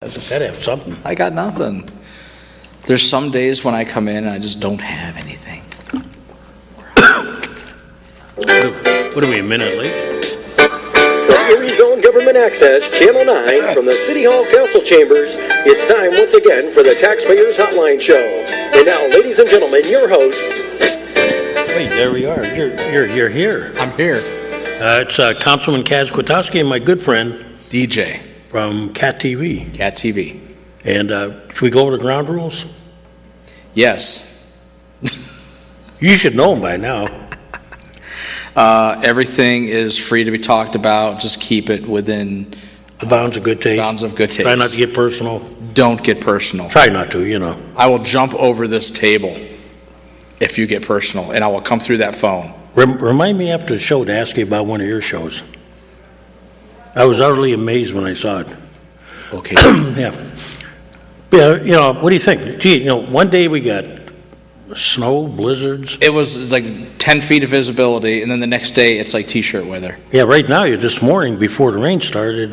Gotta have something. I got nothing. There's some days when I come in and I just don't have anything. What are we, a minute late? From Erie Zone Government Access, Channel 9, from the City Hall Council Chambers, it's time once again for the Taxpayers Hotline Show. And now, ladies and gentlemen, your host... Wait, there we are. You're here. I'm here. It's Councilman Kaz Kwiatkowski and my good friend... DJ. From Cat TV. Cat TV. And should we go over the ground rules? Yes. You should know them by now. Everything is free to be talked about. Just keep it within the bounds of good taste. Bounds of good taste. Try not to get personal. Don't get personal. Try not to, you know. I will jump over this table if you get personal, and I will come through that phone. Remind me after the show to ask you about one of your shows. I was utterly amazed when I saw it. Okay. Yeah. Yeah, you know, what do you think? Gee, you know, one day we got snow, blizzards. It was like 10 feet of visibility, and then the next day it's like t-shirt weather. Yeah, right now, this morning before the rain started,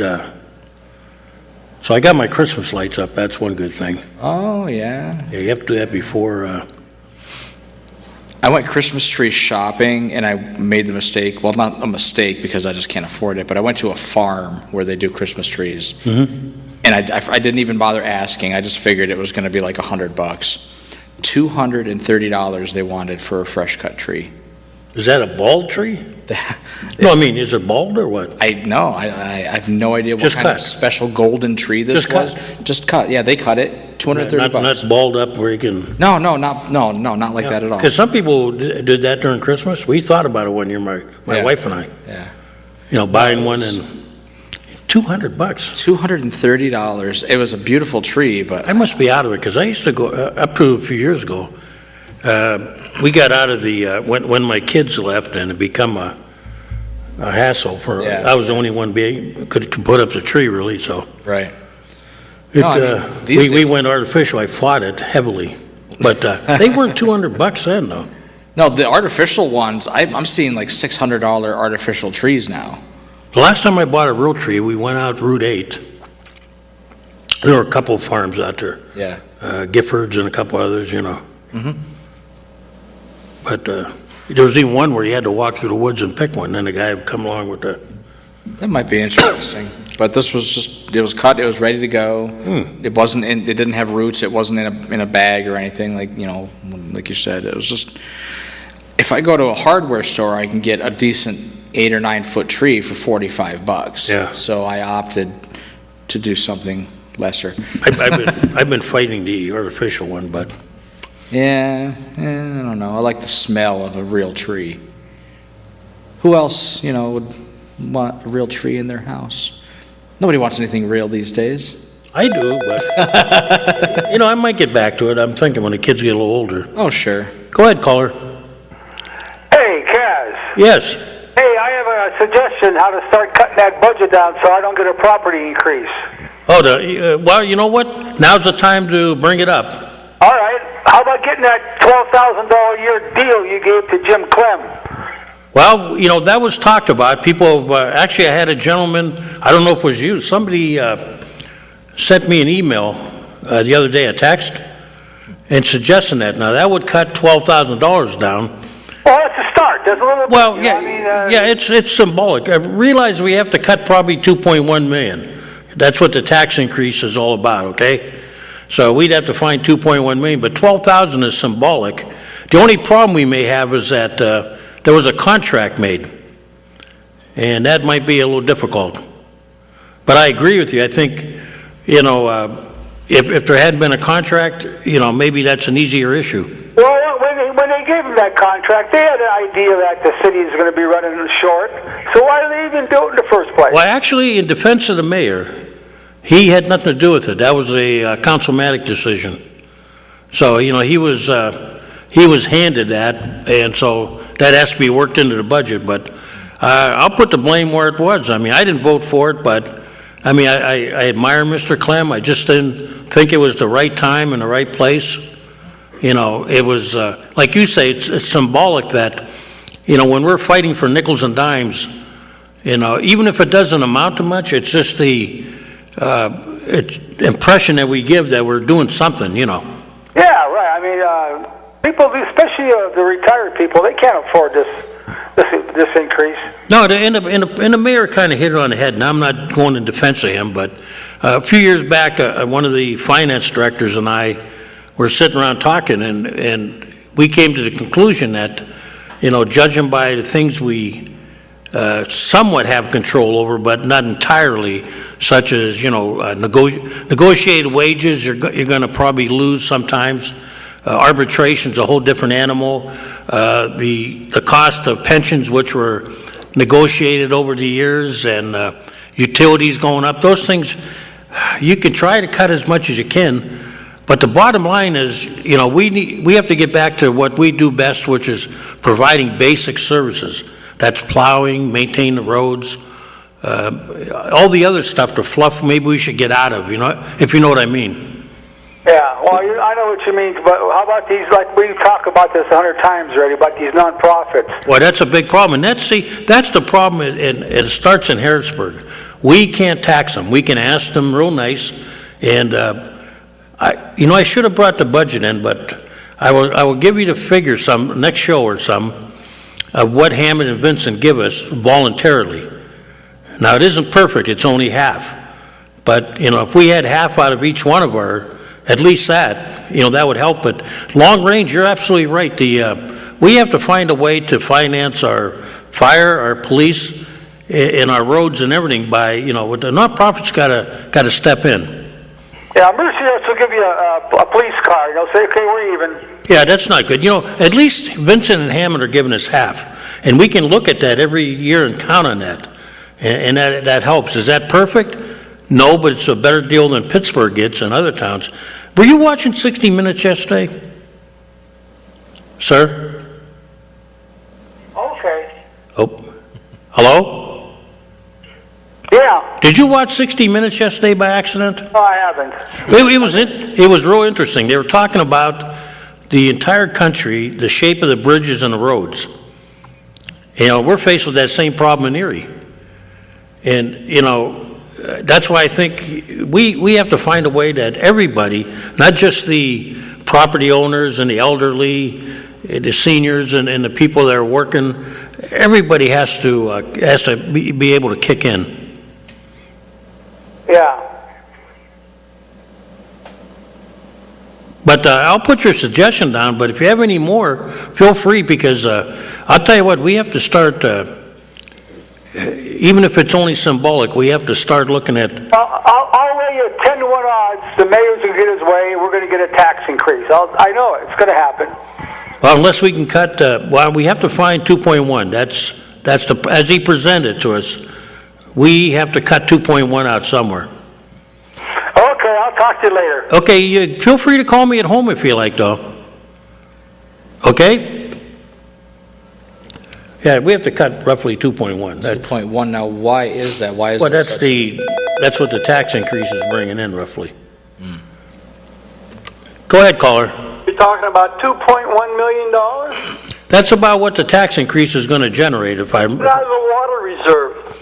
so I got my Christmas lights up. That's one good thing. Oh, yeah. Yeah, you have to do that before. I went Christmas tree shopping, and I made the mistake. Well, not a mistake because I just can't afford it, but I went to a farm where they do Christmas trees. Mm-hmm. And I didn't even bother asking. I just figured it was going to be like $100. $230 they wanted for a fresh cut tree. Is that a bald tree? No, I mean, is it bald or what? I have no idea what kind of special golden tree this was. Just cut. Yeah, they cut it. $230. Not balled up where you can. No, not like that at all. Because some people did that during Christmas. We thought about it one year, my wife and I. Yeah. You know, buying one and $200. $230. It was a beautiful tree, but I must be out of it because I used to go up to a few years ago. We got out of the when my kids left, and it become a hassle for. Yeah. I was the only one could put up the tree really. So right. We went artificial. I fought it heavily, but they weren't $200 then though. No, the artificial ones. I'm seeing like $600 artificial trees now. The last time I bought a real tree, we went out Route 8. There were a couple of farms out there. Yeah. Giffords and a couple others, you know. Mm-hmm. But there was even one where you had to walk through the woods and pick one. Then the guy would come along with the. That might be interesting. But this was it was cut. It was ready to go. It wasn't. It didn't have roots. It wasn't in a bag or anything. Like like you said, it was just. If I go to a hardware store, I can get a decent 8 or 9 foot tree for $45. Yeah. So I opted to do something lesser. I've been fighting the artificial one, but. Yeah, I don't know. I like the smell of a real tree. Who else, would want a real tree in their house? Nobody wants anything real these days. I do, but I might get back to it. I'm thinking when the kids get a little older. Oh, sure. Go ahead, caller. Hey, Kaz. Yes. Hey, I have a suggestion how to start cutting that budget down so I don't get a property increase. Oh, well, you know what? Now's the time to bring it up. All right. How about getting that $12,000 a year deal you gave to Jim Clem? Well, that was talked about. People have, actually, I had a gentleman, I don't know if it was you, somebody sent me an email the other day, a text, and suggesting that. Now, that would cut $12,000 down. Well, that's a start. That's a little bit. Well, yeah, it's symbolic. I realize we have to cut probably $2.1 million. That's what the tax increase is all about, okay? So we'd have to find $2.1 million, but $12,000 is symbolic. The only problem we may have is that there was a contract made, and that might be a little difficult. But I agree with you. I think, if there hadn't been a contract, maybe that's an easier issue. Well, when they gave him that contract, they had an idea that the city is going to be running short. So why did they even do it in the first place? Well, actually, in defense of the mayor, he had nothing to do with it. That was a councilmatic decision. So, he was handed that, and so that has to be worked into the budget. But I'll put the blame where it was. I mean, I didn't vote for it, but I admire Mr. Clem. I just didn't think it was the right time and the right place. It was, like you say, it's symbolic that, when we're fighting for nickels and dimes, even if it doesn't amount to much, it's just the impression that we give that we're doing something, you know. Yeah, right. I mean, people, especially the retired people, they can't afford this increase. No, and the mayor kind of hit it on the head, and I'm not going in defense of him, but a few years back, one of the finance directors and I were sitting around talking, and we came to the conclusion that, you know, judging by the things we somewhat have control over, but not entirely, such as, you know, negotiated wages, you're going to probably lose sometimes. Arbitration's a whole different animal. The cost of pensions, which were negotiated over the years, and utilities going up, those things, you can try to cut as much as you can, but the bottom line is, you know, we have to get back to what we do best, which is providing basic services. That's plowing, maintaining the roads, all the other stuff, the fluff, maybe we should get out of, you know, if you know what I mean. Yeah, well, I know what you mean, but how about these, like we talked about this 100 times already, about these nonprofits? Well, that's a big problem, and that's the problem, and it starts in Harrisburg. We can't tax them. We can ask them real nice, and I should have brought the budget in, but I will give you the figure some next show or some of what Hammond and Vincent give us voluntarily. Now, it isn't perfect. It's only half, but you know, if we had half out of each one of our, at least that, you know, that would help. But long range, you're absolutely right. We have to find a way to finance our fire, our police, and our roads and everything by, you know, the nonprofits got to step in. Yeah, Mercy will give you a police car. You know, say, okay, we're even. Yeah, that's not good. You know, at least Vincent and Hammond are giving us half, and we can look at that every year and count on that, and that helps. Is that perfect? No, but it's a better deal than Pittsburgh gets and other towns. Were you watching 60 Minutes yesterday, sir? Okay. Oh, hello? Yeah. Did you watch 60 Minutes yesterday by accident? No, I haven't. It was real interesting. They were talking about the entire country, the shape of the bridges and the roads. You know, we're faced with that same problem in Erie. And, you know, that's why I think we have to find a way that everybody, not just the property owners and the elderly, the seniors and the people that are working, everybody has to be able to kick in. Yeah. But I'll put your suggestion down, but if you have any more, feel free, because I'll tell you what, we have to start, even if it's only symbolic, we have to start looking at... I'll lay you 10 to 1 odds the mayor's going to get his way, we're going to get a tax increase. I know it. It's going to happen. Well, unless we can cut, we have to find 2.1. That's as he presented to us. We have to cut 2.1 out somewhere. Okay, I'll talk to you later. Okay, feel free to call me at home if you like, though. Okay? Yeah, we have to cut roughly 2.1. 2.1. Now, why is that? Why is Well, there that's such that's what the tax increase is bringing in, roughly. Go ahead, caller. You're talking about $2.1 million? That's about what the tax increase is going to generate. If I'm Out of the water reserve.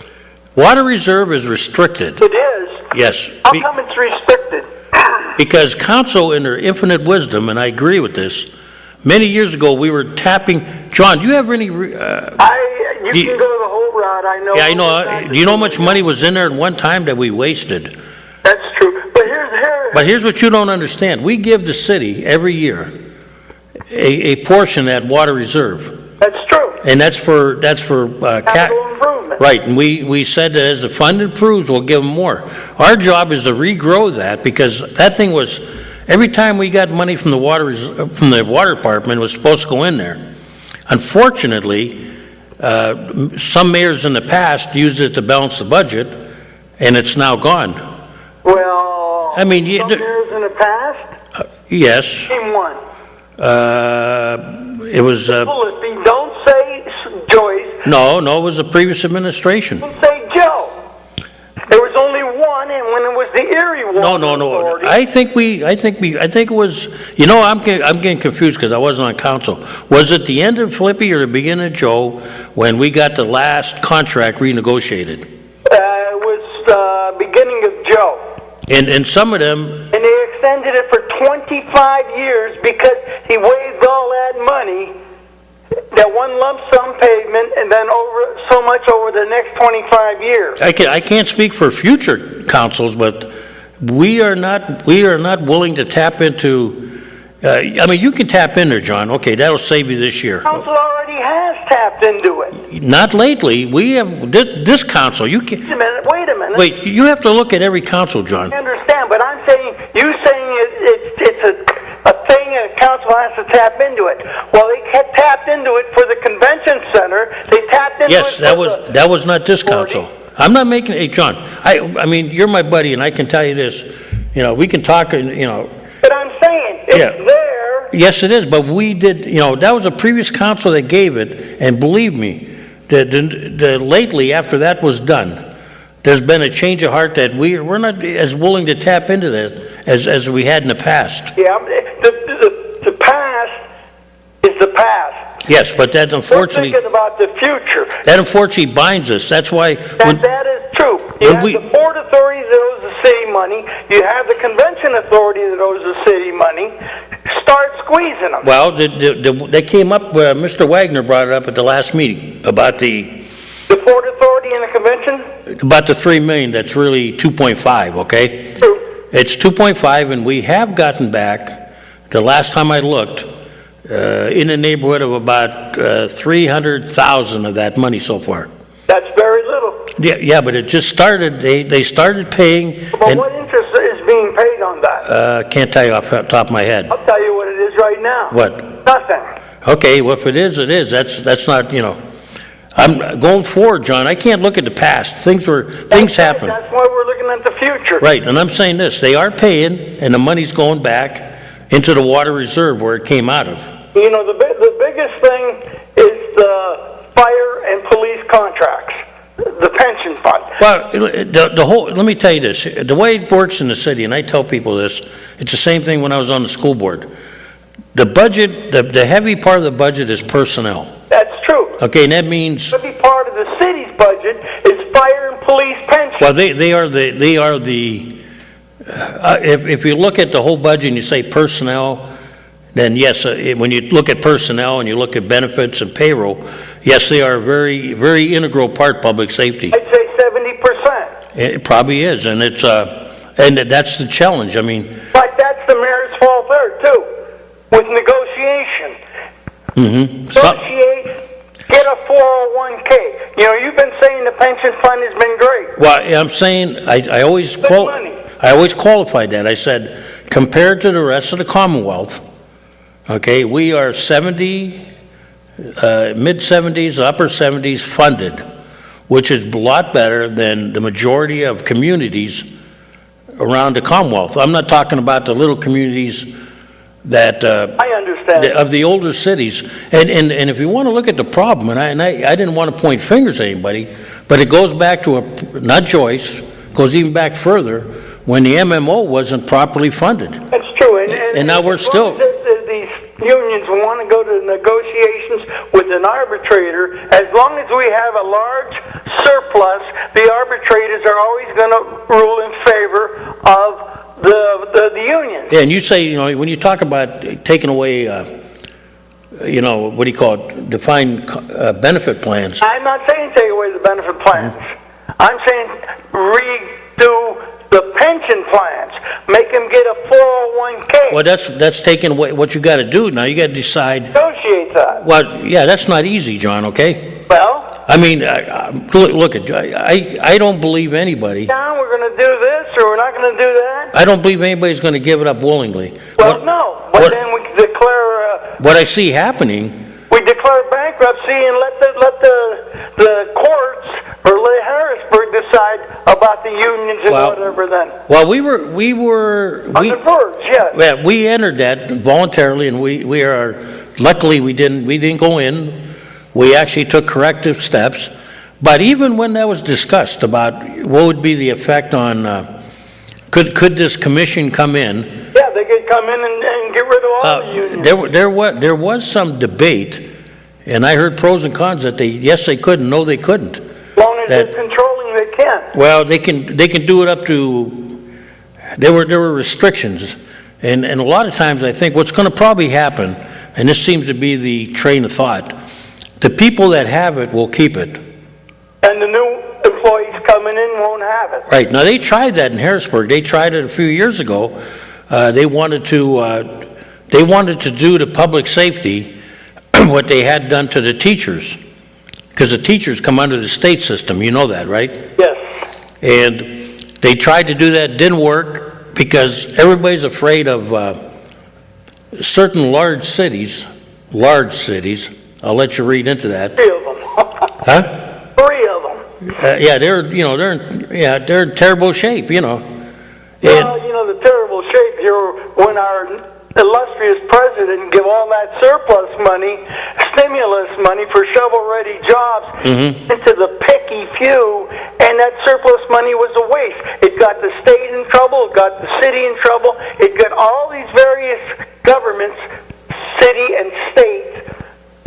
Water reserve is restricted. It is? Yes. How come it's restricted? Because council, in their infinite wisdom, and I agree with this, many years ago we were tapping. John, do you have any? You can go the whole route. I know. Yeah, I know. Do you know how much money was in there at one time that we wasted? That's true. But here's what you don't understand. We give the city every year a portion of that water reserve. That's true. And that's for Capital improvement. Right, and we said that as the fund improves, we'll give them more. Our job is to regrow that, because that thing was, every time we got money from the water department, it was supposed to go in there. Unfortunately, some mayors in the past used it to balance the budget, and it's now gone. Well, I mean, some years in the past? Yes. Name one. It was... Philippi, don't say Joyce. No, it was the previous administration. Don't say Joe. There was only one, and when it was the Erie Water No. Authority, I think it was. You know, I'm getting confused because I wasn't on council. Was it the end of Flippy or the beginning of Joe when we got the last contract renegotiated? it was the beginning of Joe. And some of them, And they extended it for 25 years because he waived all that money, that one lump sum payment, and then over so much over the next 25 years. I can't speak for future councils, but we are not willing to tap into, I mean, you can tap in there, John. Okay, that'll save you this year. Council already has tapped into it. Not lately. We have, this council, you can, Wait a minute. wait, you have to look at every council, John. I understand, but I'm saying, you saying it's a thing and a council has to tap into it. Well, they tapped into it for the convention center. They tapped into Yes, it that for that was not this council. I'm not making, hey, John, I mean, you're my buddy, and I can tell you this, we can talk, But I'm saying, it's Yeah. there. yes, it is, but we did, that was a previous council that gave it, and believe me, lately, after that was done, there's been a change of heart that we're not as willing to tap into that as we had in the past. Yeah, the past is the past. Yes, but that We're unfortunately, thinking about the future. that unfortunately binds us. That's why, That is true. You when have we- the Port Authority that owes the city money. You have the Convention Authority that owes the city money. Start squeezing them. well, they came up, Mr. Wagner brought it up at the last meeting about the The Port Authority and the Convention? About the 3 million, that's really 2.5, okay? True. It's 2.5, and we have gotten back, the last time I looked, in the neighborhood of about 300,000 of that money so far. That's very little. Yeah, but it just started, they started paying, But and what interest is being paid on that? can't tell you off the top of my head. I'll tell you what it is right now. What? Nothing. Okay, well, if it is, it is. That's not, I'm going forward, John. I can't look at the past. Things happen. That's why we're looking at the future. Right, and I'm saying this, they are paying, and the money's going back into the water reserve where it came out of. The biggest thing is the fire and police contracts, the pension fund. Well, the whole, let me tell you this, the way it works in the city, and I tell people this, it's the same thing when I was on the school board. The budget, the heavy part of the budget is personnel. That's true. Okay, and that means, To be part of the city's budget is fire and police pension. well, they are the, if you look at the whole budget and you say personnel, then yes, when you look at personnel and you look at benefits and payroll, yes, they are a very, very integral part public safety. I'd say 70%. It probably is, and it's, and that's the challenge, I mean, But that's the mayor's fault there, too, with negotiation. Negotiate, get a 401k. You've been saying the pension fund has been great. well, I'm saying, I always money. I always qualified that, I said, compared to the rest of the Commonwealth, okay, we are 70, mid-70s, upper 70s funded, which is a lot better than the majority of communities around the Commonwealth. I'm not talking about the little communities that, I understand. of the older cities. And if you want to look at the problem, and I didn't want to point fingers at anybody, but it goes back to not Joyce, goes even back further, when the MMO wasn't properly funded. That's true. And now we're as still- long as these unions want to go to negotiations with an arbitrator, as long as we have a large surplus, the arbitrators are always going to rule in favor of the union. Yeah, and you say, when you talk about taking away, what do you call it, defined benefit plans. I'm not saying take away the benefit plans. I'm saying redo the pension plans. Make them get a 401k. Well, that's taking away, what you got to do now, you got to decide, Negotiate that. well, yeah, that's not easy, John, okay? Well, I mean, look at, I don't believe anybody, now we're going to do this or we're not going to do that. I don't believe anybody's going to give it up willingly. Well, no. But what- then we declare What I see happening, we declare bankruptcy and let the courts or let Harrisburg decide about the unions and Well- whatever. Then well, we were, on the verge, yes. yeah, we entered that voluntarily, and we are, luckily, we didn't go in. We actually took corrective steps. But even when that was discussed about what would be the effect on, could this commission come in? Yeah, they could come in and get rid of all the unions. There was some debate, and I heard pros and cons that yes, they could, and no, they couldn't. As long as that- they're controlling, they can. Well, they can do it up to, there were restrictions. And a lot of times I think what's going to probably happen, and this seems to be the train of thought, the people that have it will keep it. And the new employees coming in won't have it. Right. Now, they tried that in Harrisburg. They tried it a few years ago. They wanted to do to public safety what they had done to the teachers, because the teachers come under the state system. You know that, right? Yes. And they tried to do that, didn't work, because everybody's afraid of certain large cities. I'll let you read into that. 3 of them. Huh? 3 of them. Yeah, they're in terrible shape, you know. Well, the terrible shape here when our illustrious president give all that surplus money, stimulus money for shovel-ready jobs into the picky few, and that surplus money was a waste. It got the state in trouble, it got the city in trouble, it got all these various governments, city and state,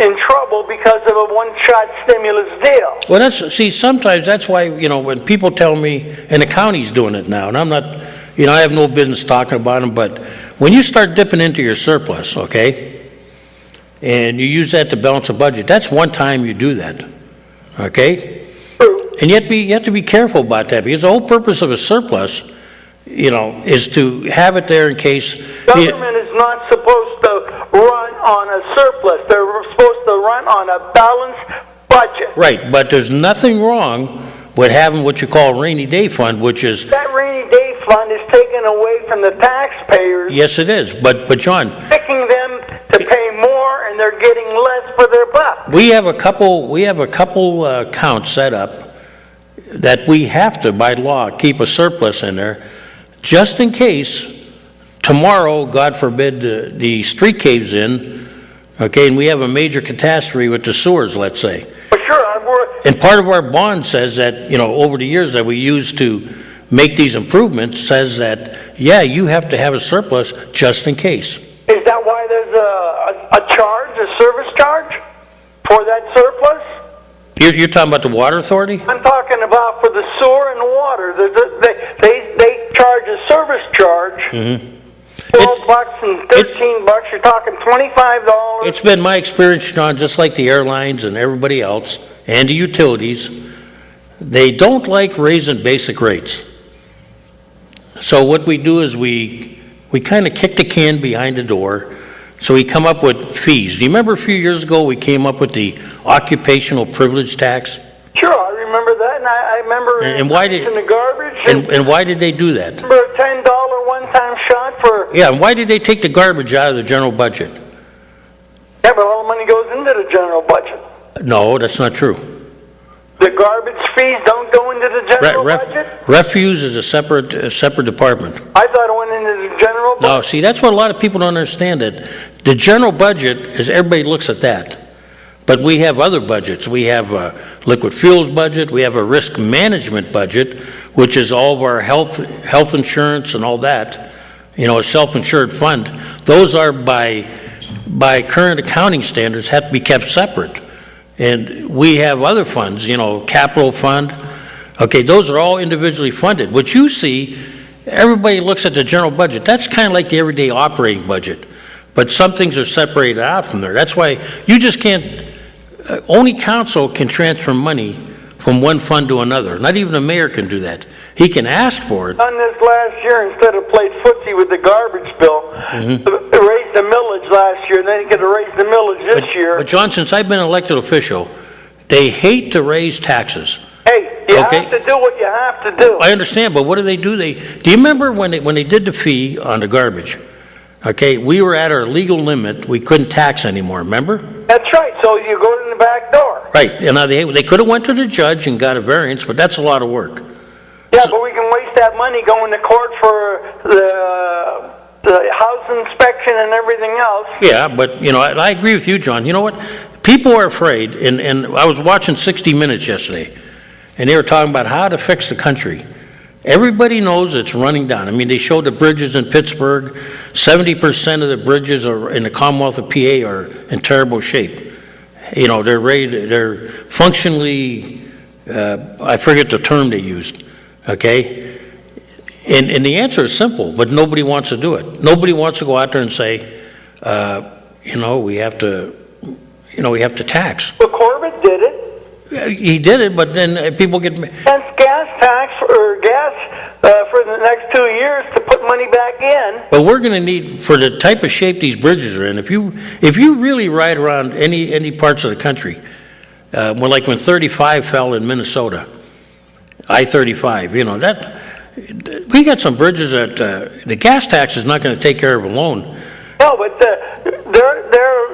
in trouble because of a one-shot stimulus deal. Well, sometimes that's why, when people tell me, and the county's doing it now, and I'm not, I have no business talking about them, but when you start dipping into your surplus, okay, and you use that to balance a budget, that's one time you do that, okay? True. And you have to be careful about that, because the whole purpose of a surplus, is to have it there in case... Government is not supposed to run on a surplus. They're supposed to run on a balanced budget. Right, but there's nothing wrong with having what you call a rainy day fund, which is... That rainy day fund is taken away from the taxpayers. Yes, it is, but John... Picking them to pay more, and they're getting less for their buck. We have a couple accounts set up that we have to, by law, keep a surplus in there, just in case tomorrow, God forbid, the street caves in, okay, and we have a major catastrophe with the sewers, let's say. For sure. And part of our bond says that, over the years that we use to make these improvements, says that, yeah, you have to have a surplus just in case. Is that why there's a service charge for that surplus? You're talking about the water authority? I'm talking about for the sewer and the water. They charge a service charge. $12 and $13. You're talking $25. It's been my experience, John, just like the airlines and everybody else, and the utilities, they don't like raising basic rates. So what we do is we kind of kick the can behind the door. So we come up with fees. Do you remember a few years ago we came up with the occupational privilege tax? Sure, I remember that, and I remember and why did in the garbage. And why did they do that? Remember a $10 one-time shot for? Yeah, and why did they take the garbage out of the general budget? Yeah, but all the money goes into the general budget. No, that's not true. The garbage fees don't go into the general budget? Refuse is a separate department. I thought it went into the general budget. No, see, that's what a lot of people don't understand, that the general budget is, everybody looks at that. But we have other budgets. We have a liquid fuels budget, we have a risk management budget, which is all of our health insurance and all that, a self-insured fund. Those are by current accounting standards have to be kept separate. And we have other funds, capital fund. Okay, those are all individually funded. What you see, everybody looks at the general budget. That's kind of like the everyday operating budget. But some things are separated out from there. That's why you just can't, only council can transfer money from one fund to another. Not even the mayor can do that. He can ask for it. Done this last year instead of played footsie with the garbage bill. Raised the millage last year, and then he could have raised the millage this year. But John, since I've been an elected official, they hate to raise taxes. Hey, you have to do what you have to do. I understand, but what do? Do you remember when they did the fee on the garbage? Okay, we were at our legal limit. We couldn't tax anymore, remember? That's right, so you go in the back door. Right, and now they could have went to the judge and got a variance, but that's a lot of work. Yeah, but we can waste that money going to court for the house inspection and everything else. Yeah, but, I agree with you, John. You know what? People are afraid, and I was watching 60 Minutes yesterday, and they were talking about how to fix the country. Everybody knows it's running down. I mean, they showed the bridges in Pittsburgh. 70% of the bridges are in the Commonwealth of PA are in terrible shape. They're functionally, I forget the term they used, okay? And the answer is simple, but nobody wants to do it. Nobody wants to go out there and say, we have to tax. Well, Corbett did it. He did it, but then people get... That's gas tax or gas for the next 2 years to put money back in. But we're going to need, for the type of shape these bridges are in, if you really ride around any parts of the country, well, like when 35 fell in Minnesota, I-35, we got some bridges that the gas tax is not going to take care of alone. No, but they're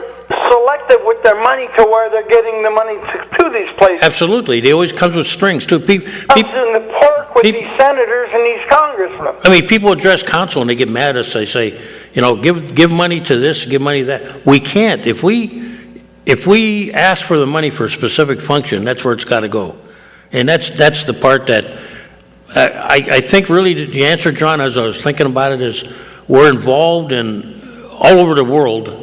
selective with their money to where they're getting the money to these places. Absolutely. They always comes with strings, too. Comes in the pork with these senators and these congressmen. I mean, people address council and they get mad at us. They say, give money to this, give money to that. We can't. If we ask for the money for a specific function, that's where it's got to go. And that's the part that I think really the answer, John, as I was thinking about it, is we're involved in all over the world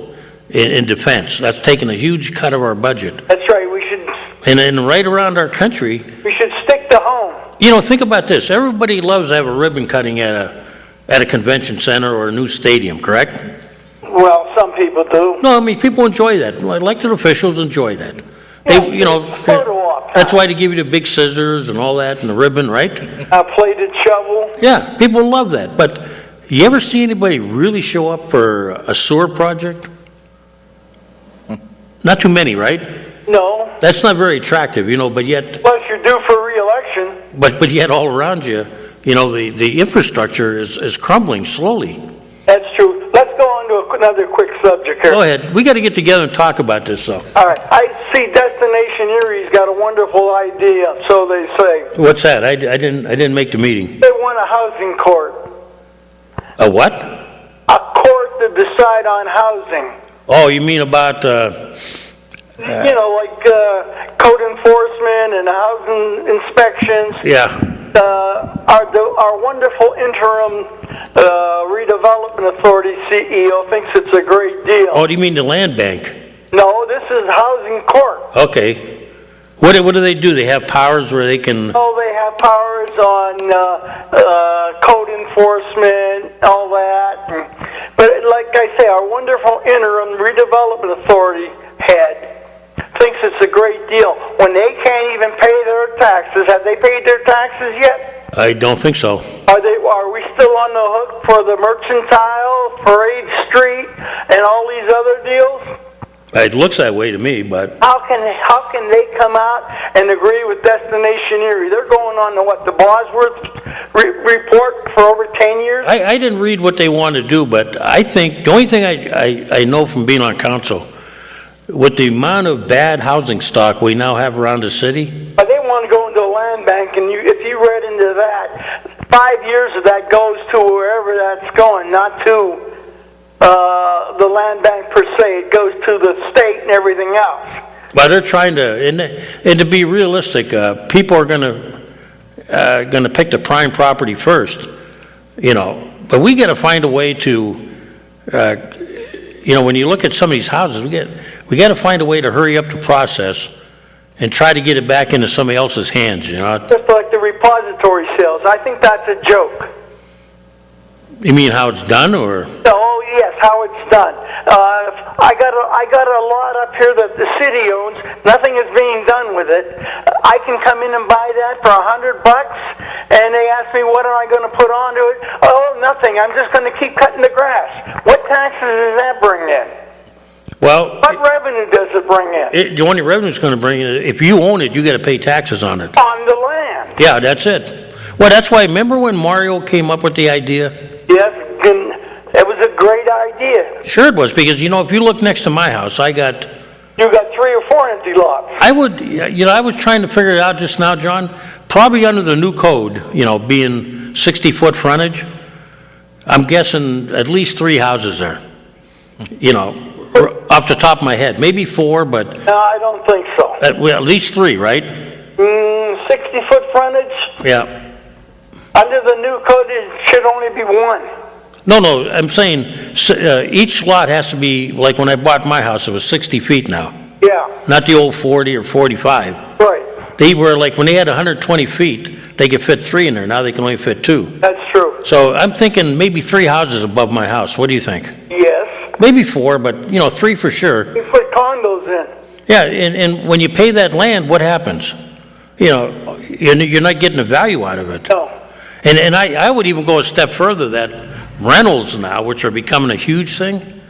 in defense. That's taken a huge cut of our budget. That's right. We should. And right around our country. We should stick to home. Think about this. Everybody loves to have a ribbon cutting at a convention center or a new stadium, correct? Well, some people do. No, I mean, people enjoy that. Elected officials enjoy that. Photo op. That's why they give you the big scissors and all that and the ribbon, right? A plated shovel. Yeah, people love that. But you ever see anybody really show up for a sewer project? Not too many, right? No. That's not very attractive, but yet... Unless you're due for re-election. But yet all around you, the infrastructure is crumbling slowly. That's true. Let's go on to another quick subject here. Go ahead. We got to get together and talk about this, though. All right. I see Destination Erie's got a wonderful idea, so they say. What's that? I didn't make the meeting. They want a housing court. A what? A court to decide on housing. Oh, you mean about... like code enforcement and housing inspections. Yeah. Our wonderful interim redevelopment authority CEO thinks it's a great deal. Oh, do you mean the land bank? No, this is housing court. Okay. What do they do? They have powers where they can... Oh, they have powers on code enforcement, all that. But like I say, our wonderful interim redevelopment authority head thinks it's a great deal. When they can't even pay their taxes, have they paid their taxes yet? I don't think so. Are we still on the hook for the Mercantile, Parade Street, and all these other deals? It looks that way to me, but... How can they come out and agree with Destination Erie? They're going on to the Bosworth report for over 10 years? I didn't read what they want to do, but I think, the only thing I know from being on council, with the amount of bad housing stock we now have around the city... But they want to go into a land bank, and if you read into that, 5 years of that goes to wherever that's going, not to... the land bank per se. It goes to the state and everything else. But they're trying to, and to be realistic, people are going to pick the prime property first, But we got to find a way to, when you look at some of these houses, we got to find a way to hurry up the process and try to get it back into somebody else's hands, Just like the repository sales. I think that's a joke. You mean how it's done, or? Oh yes, how it's done. I got a lot up here that the city owns. Nothing is being done with it. I can come in and buy that for $100, and they ask me what am I going to put onto it. Oh, nothing. I'm just going to keep cutting the grass. What taxes does that bring in? Well, what revenue does it bring in? The only revenue it's going to bring in, if you own it, you got to pay taxes on it. On the land. Yeah, that's it. Well, that's why. Remember when Mario came up with the idea? Yes, it was a great idea. Sure it was, because, if you look next to my house, You got 3 or 4 empty lots. I was trying to figure it out just now, John. Probably under the new code, being 60-foot frontage, I'm guessing at least 3 houses there. Off the top of my head. Maybe 4, but... No, I don't think so. At least 3, right? 60-foot frontage? Yeah. Under the new code, it should only be 1. No, I'm saying each lot has to be, like when I bought my house, it was 60 feet now. Yeah. Not the old 40 or 45. Right. They were like, when they had 120 feet, they could fit 3 in there. Now they can only fit 2. That's true. So I'm thinking maybe 3 houses above my house. What do you think? Yes. Maybe 4, but, 3 for sure. You put condos in. Yeah, and when you pay that land, what happens? You're not getting the value out of it. No. And I would even go a step further, that rentals now, which are becoming a huge thing,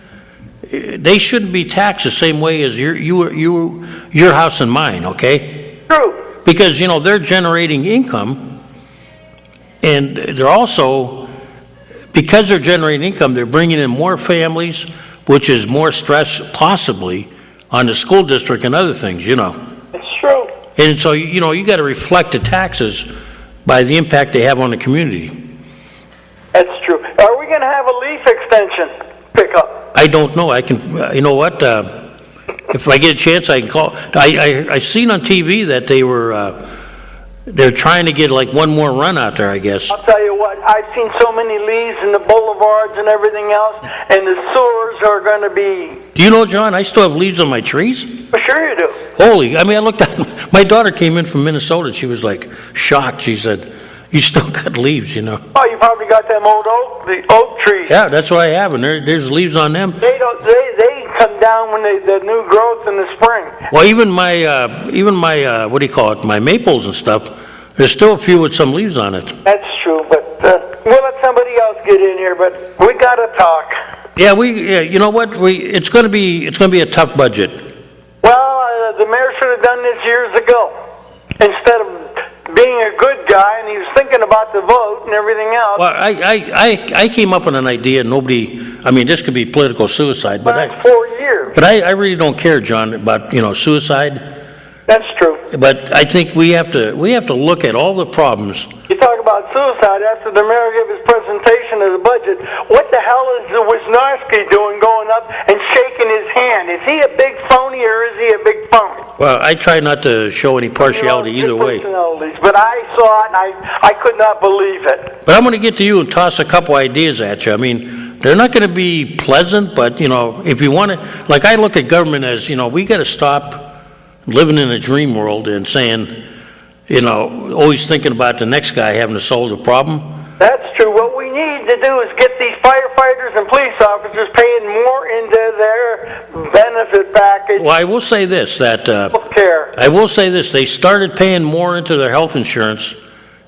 they shouldn't be taxed the same way as your house and mine, okay? True. Because, they're generating income, and they're also, because they're generating income, they're bringing in more families, which is more stress possibly on the school district and other things, It's true. And so, you got to reflect the taxes by the impact they have on the community. That's true. Are we going to have a leaf extension pickup? I don't know. I can, you know what? If I get a chance, I can call. I seen on TV that they're trying to get like one more run out there, I guess. I'll tell you what, I've seen so many leaves in the boulevards and everything else, and the sewers are going to be... Do you know, John, I still have leaves on my trees? For sure you do. I looked at, my daughter came in from Minnesota, she was like shocked. She said, you still got leaves, Oh, you probably got them old the oak trees. Yeah, that's what I have, and there's leaves on them. They come down when the new growth in the spring. Well, even my what do you call it, my maples and stuff, there's still a few with some leaves on it. That's true, but we'll let somebody else get in here, but we got to talk. Yeah, you know what, it's going to be a tough budget. Well, the mayor should have done this years ago. Instead of being a good guy, and he was thinking about the vote and everything else. Well, I came up with an idea, this could be political suicide, but Last 4 years. But I really don't care, John, about, suicide. That's true. But I think we have to look at all the problems. You talk about suicide after the mayor gave his presentation of the budget. What the hell is the Wisniewski doing going up and shaking his hand? Is he a big phony or is he a big phony? Well, I try not to show any partiality either way. But I saw it and I could not believe it. But I'm going to get to you and toss a couple ideas at you. They're not going to be pleasant, but, if you want to, like I look at government as, we got to stop living in a dream world and saying, always thinking about the next guy having to solve the problem. That's true. What we need to do is get these firefighters and police officers paying more into their benefit package. Well, I will say this, they started paying more into their health insurance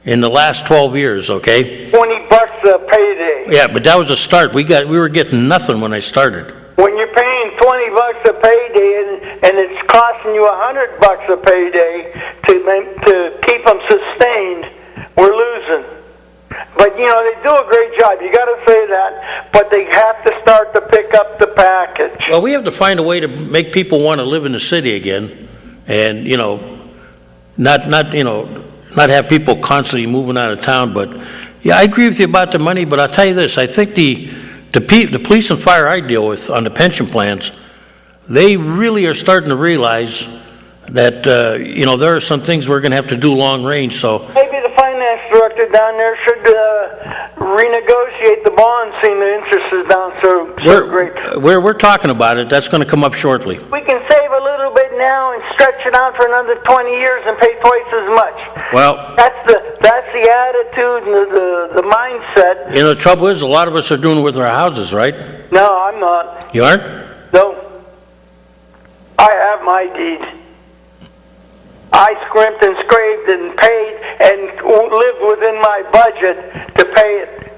in the last 12 years, okay? $20 a payday. Yeah, but that was a start. We were getting nothing when I started. When you're paying $20 a payday and it's costing you $100 a payday to keep them sustained, we're losing. But they do a great job. You got to say that. But they have to start to pick up the package. Well, we have to find a way to make people want to live in the city again, and not have people constantly moving out of town. But yeah, I agree with you about the money. But I'll tell you this: I think the police and fire I deal with on the pension plans, they really are starting to realize that, there are some things we're going to have to do long range, so. Maybe the finance director down there should renegotiate the bond, seeing the interest is down so great. We're talking about it. That's going to come up shortly. We can save a little bit now and stretch it out for another 20 years and pay twice as much. Well. That's the attitude and the mindset. The trouble is, a lot of us are doing it with our houses, right? No, I'm not. You aren't? No. I have my deed. I scrimped and scraped and paid and lived within my budget to pay it.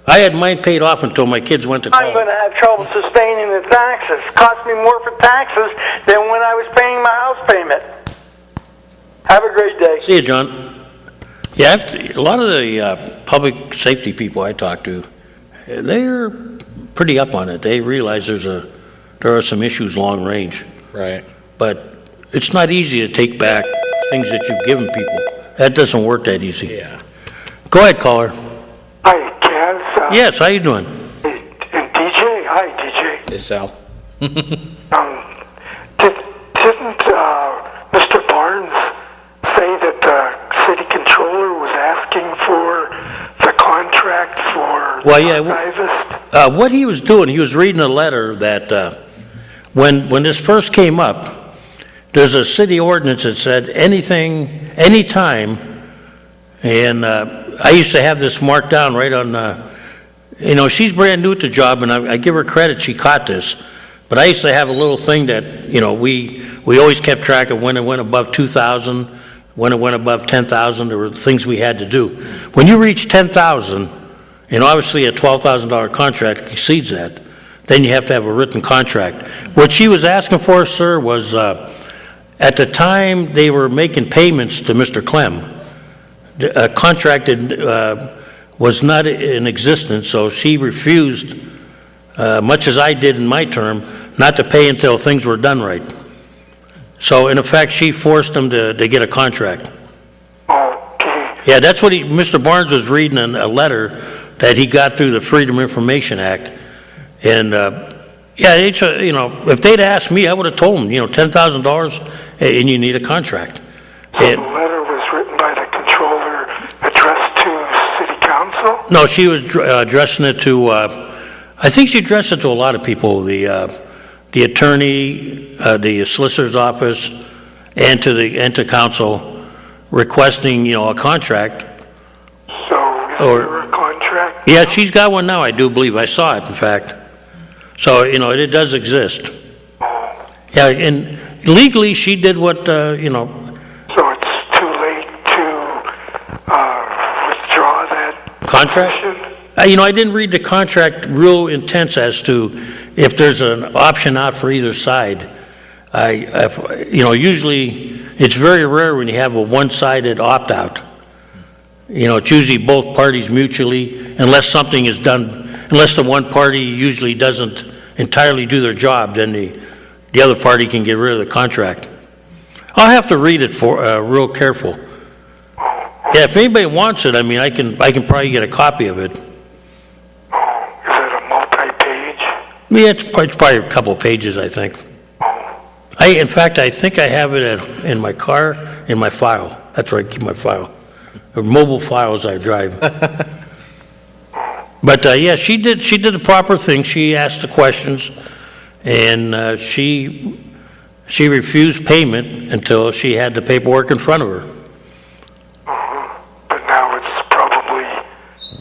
I had mine paid off until my kids went to college. I'm going to have trouble sustaining the taxes. It cost me more for taxes than when I was paying my house payment. Have a great day. See you, John. Yeah, a lot of the public safety people I talk to, they're pretty up on it. They realize there are some issues long range. Right. But it's not easy to take back things that you've given people. That doesn't work that easy. Yeah. Go ahead, caller. Hi, Kaz. Yes, how you doing? DJ. Hi, DJ. Hey, Sal. Didn't Mr. Barnes say that the city controller was asking for the contract for Divest? What he was doing, he was reading a letter that when this first came up, there's a city ordinance that said anytime And I used to have this marked down right on, she's brand new at the job, and I give her credit, she caught this. But I used to have a little thing that, we always kept track of when it went above 2,000, when it went above 10,000, there were things we had to do. When you reach 10,000, and obviously a $12,000 contract exceeds that, then you have to have a written contract. What she was asking for, sir, was at the time they were making payments to Mr. Clem, a contract was not in existence, so she refused, much as I did in my term, not to pay until things were done right. So in effect, she forced him to get a contract. Okay. Yeah, that's what Mr. Barnes was reading in a letter that he got through the Freedom of Information Act. And, if they'd asked me, I would have told them, $10,000 and you need a contract. So the letter was written by the controller addressed to city council? No, she was addressing it to, I think she addressed it to a lot of people, the attorney, the solicitor's office, and to council requesting, a contract. So is there a contract? Yeah, she's got one now, I do believe. I saw it, in fact. So, it does exist. Yeah, and legally, she did what, So it's too late to withdraw that contract? petition? I didn't read the contract real intense as to if there's an option out for either side. Usually, it's very rare when you have a one-sided opt-out. It's usually both parties mutually, unless something is done. Unless the one party usually doesn't entirely do their job, then the other party can get rid of the contract. I'll have to read it for real careful. Yeah, if anybody wants it, I can probably get a copy of it. Is it a multi-page? Yeah, it's probably a couple of pages, I think. In fact, I think I have it in my car, in my file. That's where I keep my file. Or mobile files I drive. But she did the proper thing. She asked the questions, and she refused payment until she had the paperwork in front of her. But now it's probably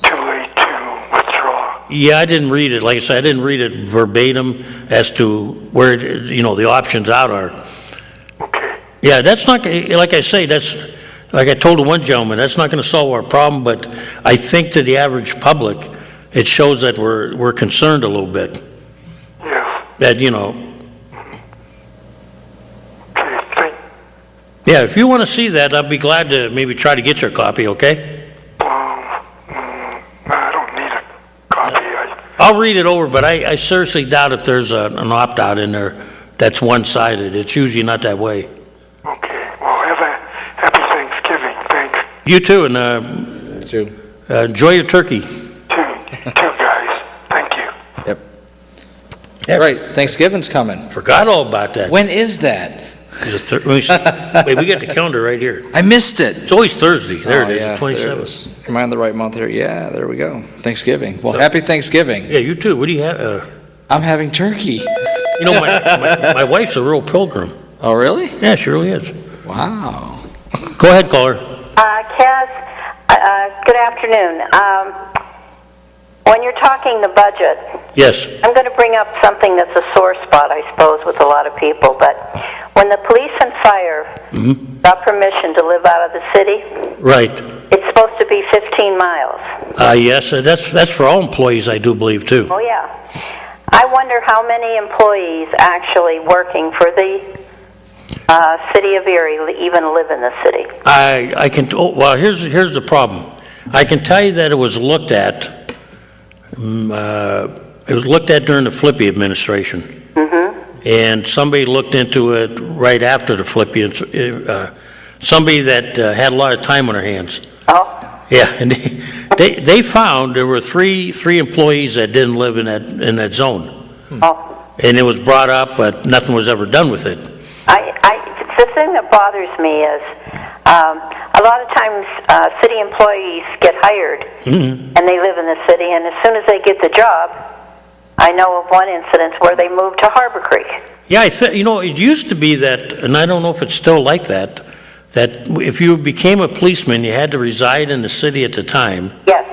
too late to withdraw. Yeah, I didn't read it. Like I said, I didn't read it verbatim as to where the options out are. Okay. Yeah, that's not like I say. That's like I told the one gentleman. That's not going to solve our problem. But I think to the average public, it shows that we're concerned a little bit. Yes. That Okay, Yeah, if you want to see that, I'd be glad to maybe try to get your copy. Okay. I don't need a copy. I'll read it over, but I seriously doubt if there's an opt-out in there that's one-sided. It's usually not that way. Okay, well, have a happy Thanksgiving. Thanks. You too, and Too. enjoy your turkey. Two guys. Thank you. Yep. Yeah. Right, Thanksgiving's coming. Forgot all about that. When is that? Let me see. Wait, we got the calendar right here. I missed it. It's always Thursday. There Oh, it is, yeah, the 27th. there it is. Am I in the right month here? Yeah, there we go. Thanksgiving. Well, happy Thanksgiving. Yeah, you too. What do you have? I'm having turkey. My wife's a real pilgrim. Oh, really? Yeah, she really is. Wow. Go ahead, caller. Cass, good afternoon. When you're talking the budget, Yes. I'm going to bring up something that's a sore spot, I suppose, with a lot of people. But when the police and fire got permission to live out of the city, Right. it's supposed to be 15 miles. Yes, that's for all employees, I do believe, too. Oh, yeah. I wonder how many employees actually working for the city of Erie even live in the city. I can. Well, here's the problem. I can tell you that it was looked at. It was looked at during the Flippy administration, and somebody looked into it right after the Flippy. Somebody that had a lot of time on their hands. Oh. Yeah, and they found there were three employees that didn't live in that zone. Oh. And it was brought up, but nothing was ever done with it. The thing that bothers me is a lot of times city employees get hired and they live in the city, and as soon as they get the job, I know of one incident where they moved to Harbor Creek. Yeah, it used to be that, and I don't know if it's still like that that if you became a policeman, you had to reside in the city at the time, Yes,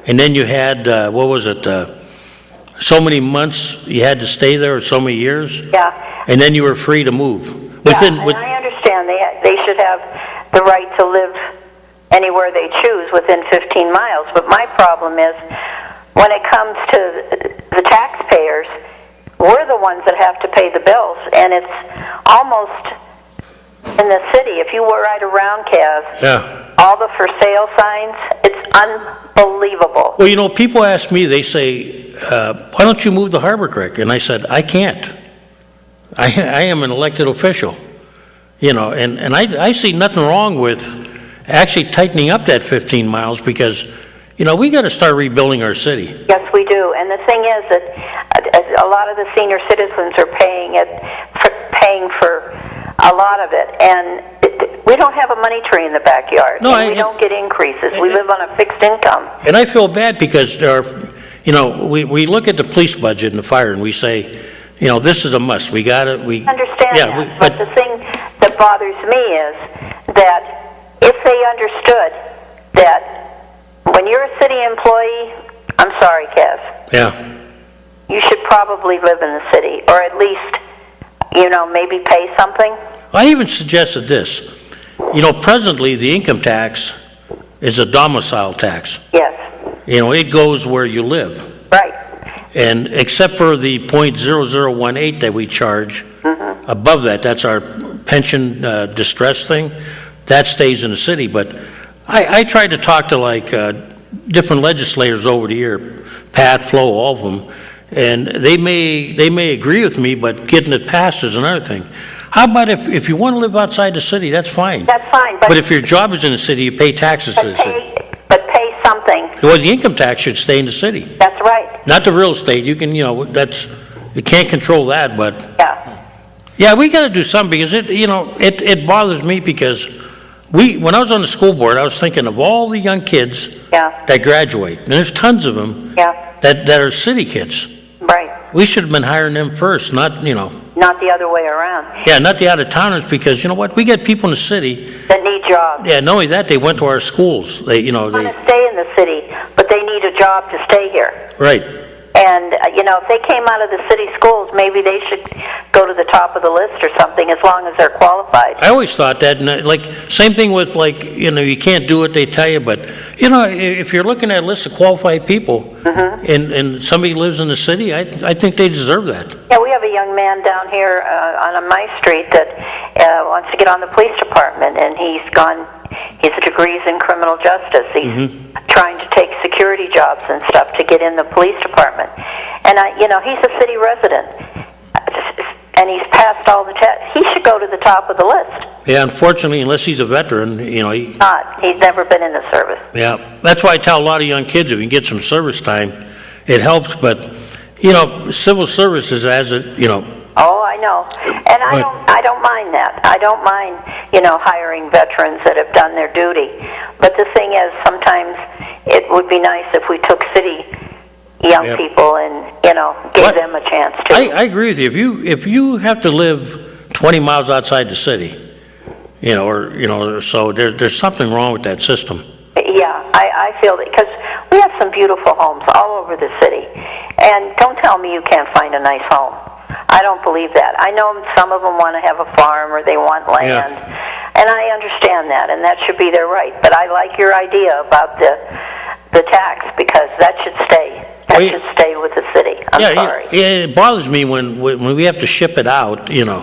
and then you had, what was it, so many months you had to stay there, or so many years, yeah. and then you were free to move. Yeah, and I understand they should have the right to live anywhere they choose within 15 miles, but my problem is when it comes to the taxpayers, we're the ones that have to pay the bills, and it's almost in the city. If you were right around, Kaz, Yeah. all the for sale signs, it's unbelievable. Well, you know, people ask me, they say, why don't you move to Harbor Creek? And I said, I can't. I am an elected official, you know, and I see nothing wrong with actually tightening up that 15 miles because, you know, we got to start rebuilding our city. Yes, we do. And the thing is that a lot of the senior citizens are paying for a lot of it, and we don't have a money tree in the backyard. No, and we don't get increases. We live on a fixed income. And I feel bad because there are, you know, we look at the police budget and the fire and we say, you know, this is a must. We got it. We Understand yeah, that. But the thing that bothers me is that if they understood that when you're a city employee, I'm sorry, Kev, yeah. you should probably live in the city, or at least, you know, maybe pay something. I even suggested this. You know, presently the income tax is a domicile tax. Yes. You know, it goes where you live. Right. And except for the .0018 that we charge, above that, that's our pension distress thing, that stays in the city. But I tried to talk to like different legislators over the year, Pat, Flo, all of them, and they may agree with me, but getting it passed is another thing. How about if you want to live outside the city, that's fine. That's fine. But if your job is in the city, you pay taxes to the city. But pay something. Well, the income tax should stay in the city. That's right. Not the real estate. You can, you know, you can't control that, but Yeah. we got to do something because it bothers me because when I was on the school board, I was thinking of all the young kids Yeah. that graduate, and there's tons of them Yeah. that are city kids. Right. We should have been hiring them first, not, you know, Not the other way around. not the out-of-towners, because you know what? We get people in the city. That need jobs. Yeah, not only that, they went to our schools. They Want to stay in the city, but they need a job to stay here. right. And, if they came out of the city schools, maybe they should go to the top of the list or something, as long as they're qualified. I always thought that, and like, same thing with like, you know, you can't do what they tell you, but, you know, if you're looking at a list of qualified people, and somebody lives in the city, I think they deserve that. Yeah, we have a young man down here on my street that wants to get on the police department, and he's degrees in criminal justice. He's trying to take security jobs and stuff to get in the police department. And, he's a city resident, and he's passed all the tests. He should go to the top of the list. Yeah, unfortunately, unless he's a veteran, you know, He's never been in the service. yeah. That's why I tell a lot of young kids, if you can get some service time, it helps, but, you know, civil services has it, you know. Oh, I know. And I don't mind that. I don't mind, hiring veterans that have done their duty. But the thing is, sometimes it would be nice if we took city young people and, gave them a chance to. I agree with you. If you have to live 20 miles outside the city, or so, there's something wrong with that system. Yeah, I feel that, because we have some beautiful homes all over the city. And don't tell me you can't find a nice home. I don't believe that. I know some of them want to have a farm or they want land, and I understand that, and that should be their right. But I like your idea about the tax, because that should stay. That should stay with the city. I'm sorry. Yeah, it bothers me when we have to ship it out, Yeah.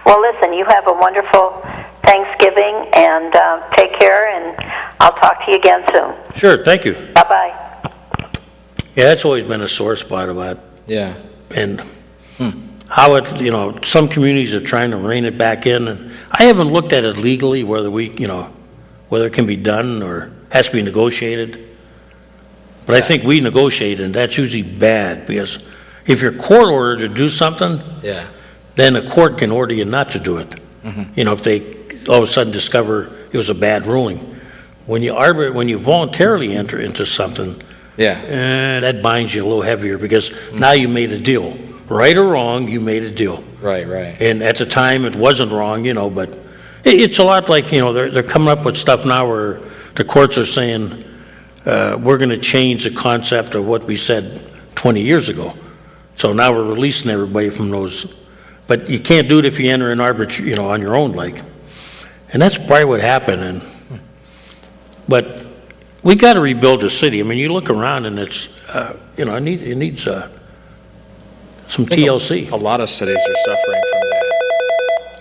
Well, listen, you have a wonderful Thanksgiving, and take care, and I'll talk to you again soon. Sure, thank you. Bye-bye. Yeah, that's always been a sore spot about, Yeah. and how it, some communities are trying to rein it back in, and I haven't looked at it legally, whether whether it can be done or has to be negotiated. But I think we negotiate, and that's usually bad, because if you're court ordered to do something, then a court can order you not to do it. If they all of a sudden discover it was a bad ruling. When you voluntarily enter into something, that binds you a little heavier, because now you made a deal. Right or wrong, you made a deal. Right. And at the time, it wasn't wrong, but It's a lot like, they're coming up with stuff now where the courts are saying, we're going to change the concept of what we said 20 years ago. So now we're releasing everybody from those. But you can't do it if you enter an on your own, like. And that's probably what happened. But we got to rebuild the city. I mean, you look around and it's, it needs some TLC. A lot of cities are suffering from that.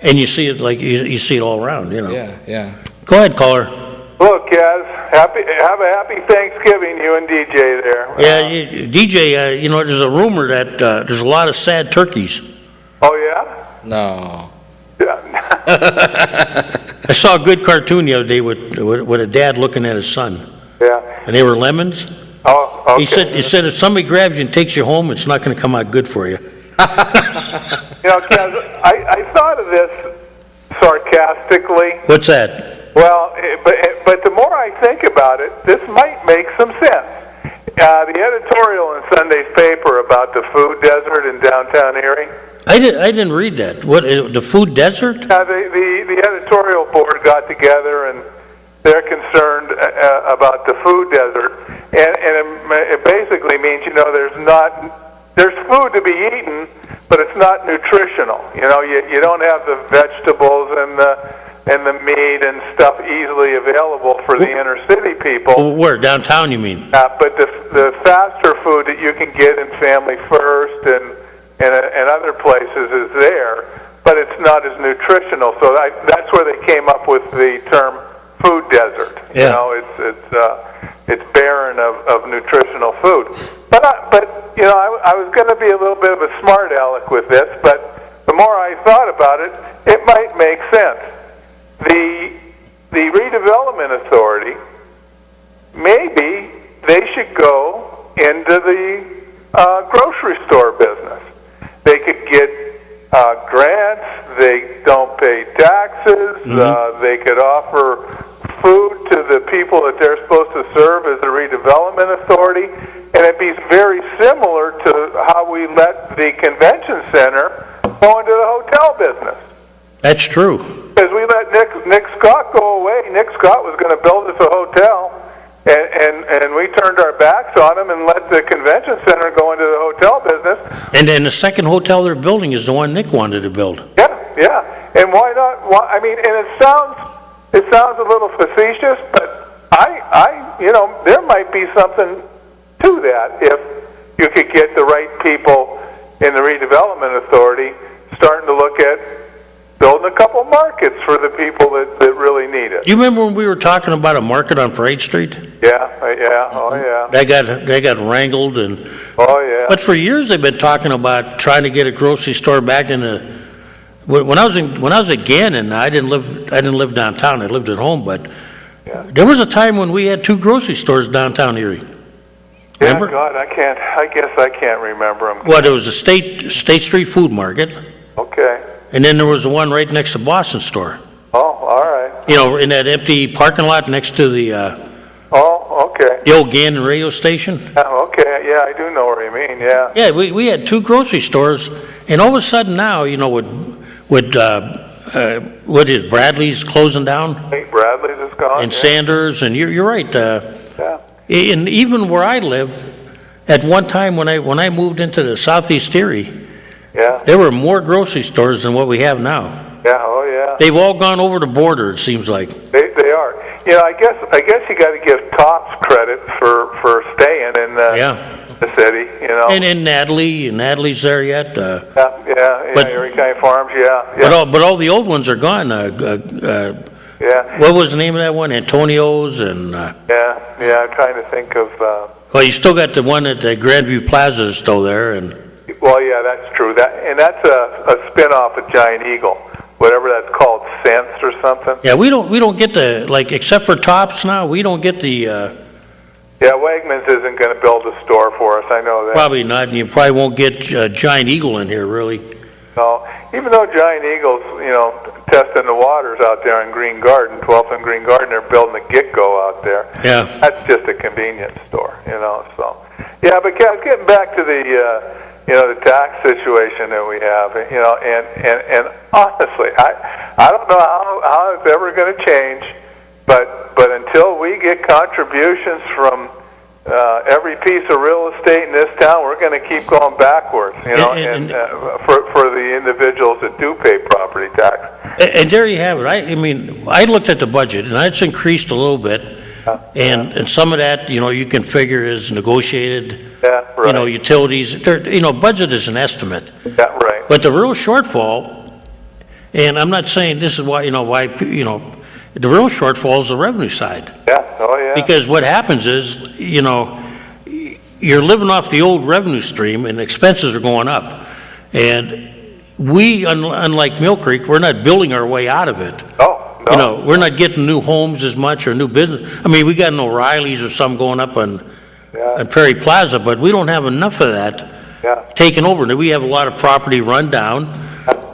And you see it like, you see it all around, Yeah. Go ahead, caller. Look, Kaz, have a happy Thanksgiving, you and DJ there. Yeah, DJ, there's a rumor that there's a lot of sad turkeys. Oh, yeah? No. Yeah. I saw a good cartoon the other day with a dad looking at his son, Yeah. and they were lemons. Oh, okay. He said if somebody grabs you and takes you home, it's not going to come out good for you. Kaz, I thought of this sarcastically. What's that? Well, but the more I think about it, this might make some sense. The editorial in Sunday's paper about the food desert in downtown Erie. I didn't read that. What, the food desert? The editorial board got together and they're concerned about the food desert, and it basically means there's food to be eaten, but it's not nutritional. You don't have the vegetables and the meat and stuff easily available for the inner city people. Where, downtown you mean? But the faster food that you can get in Family First and other places is there, but it's not as nutritional. So that's where they came up with the term food desert. Yeah. It's barren of nutritional food. But I was going to be a little bit of a smart aleck with this, but the more I thought about it, it might make sense. The redevelopment authority, maybe they should go into the grocery store business. They could get grants. They don't pay taxes. They could offer food to the people that they're supposed to serve as the redevelopment authority, and it'd be very similar to how we let the convention center go into the hotel business. That's true. Because we let Nick Scott go away. Nick Scott was going to build us a hotel, and we turned our backs on him and let the convention center go into the hotel business. And then the second hotel they're building is the one Nick wanted to build. Yeah. And why not? And it sounds a little facetious, but there might be something to that if you could get the right people in the redevelopment authority starting to look at building a couple markets for the people that really need it. You remember when we were talking about a market on Parade Street? Yeah, oh yeah. They got wrangled and. Oh yeah. But for years they've been talking about trying to get a grocery store back in the. When I was at Gannon, I didn't live downtown. I lived at home, but there was a time when we had 2 grocery stores downtown Erie. Remember? Yeah, God, I guess I can't remember them. Well, there was a State Street Food Market. Okay. And then there was the one right next to Boston store. Oh, all right. In that empty parking lot next to the Oh, okay. the old Gannon radio station. Oh, okay. Yeah, I do know what you mean. Yeah. Yeah, we had 2 grocery stores, and all of a sudden now, what is Bradley's closing down? Hey, Bradley's is gone. And Sanders, and you're right. Yeah. And even where I live, at one time when I moved into the Southeast Erie, Yeah. there were more grocery stores than what we have now. Yeah. Oh, yeah. They've all gone over the border, it seems like. They are. I guess you got to give Tops credit for staying in the city. And Natalie's there yet. Yeah. Erie County Farms. Yeah. But all the old ones are gone. Yeah. What was the name of that one? Antonio's and. Yeah. I'm trying to think of. Well, you still got the one at the Grandview Plaza is still there, and. Well, yeah, that's true. That's a spin-off of Giant Eagle, whatever that's called, Sense or something. Yeah, we don't get except for Tops now, we don't get the. Yeah, Wegmans isn't going to build a store for us. I know that. Probably not, and you probably won't get Giant Eagle in here, really. No, even though Giant Eagle's, testing the waters out there in Green Garden, 12th and Green Garden, they're building a Get-Go out there. Yeah. That's just a convenience store, so. Yeah, but getting back to the tax situation that we have, and honestly, I don't know how it's ever going to change, but until we get contributions from every piece of real estate in this town, we're going to keep going backwards, for the individuals that do pay property tax. And there you have it. I looked at the budget, and it's increased a little bit, and some of that, you can figure is negotiated. Yeah, right. Utilities. Budget is an estimate. Yeah, right. But the real shortfall, and I'm not saying this is why, the real shortfall is the revenue side. Yeah. Oh, yeah. Because what happens is, you're living off the old revenue stream and expenses are going up. And we, unlike Mill Creek, we're not building our way out of it. No. We're not getting new homes as much or new business. We got an O'Reilly's or some going up on Prairie Plaza, but we don't have enough of that taken over. We have a lot of property run down.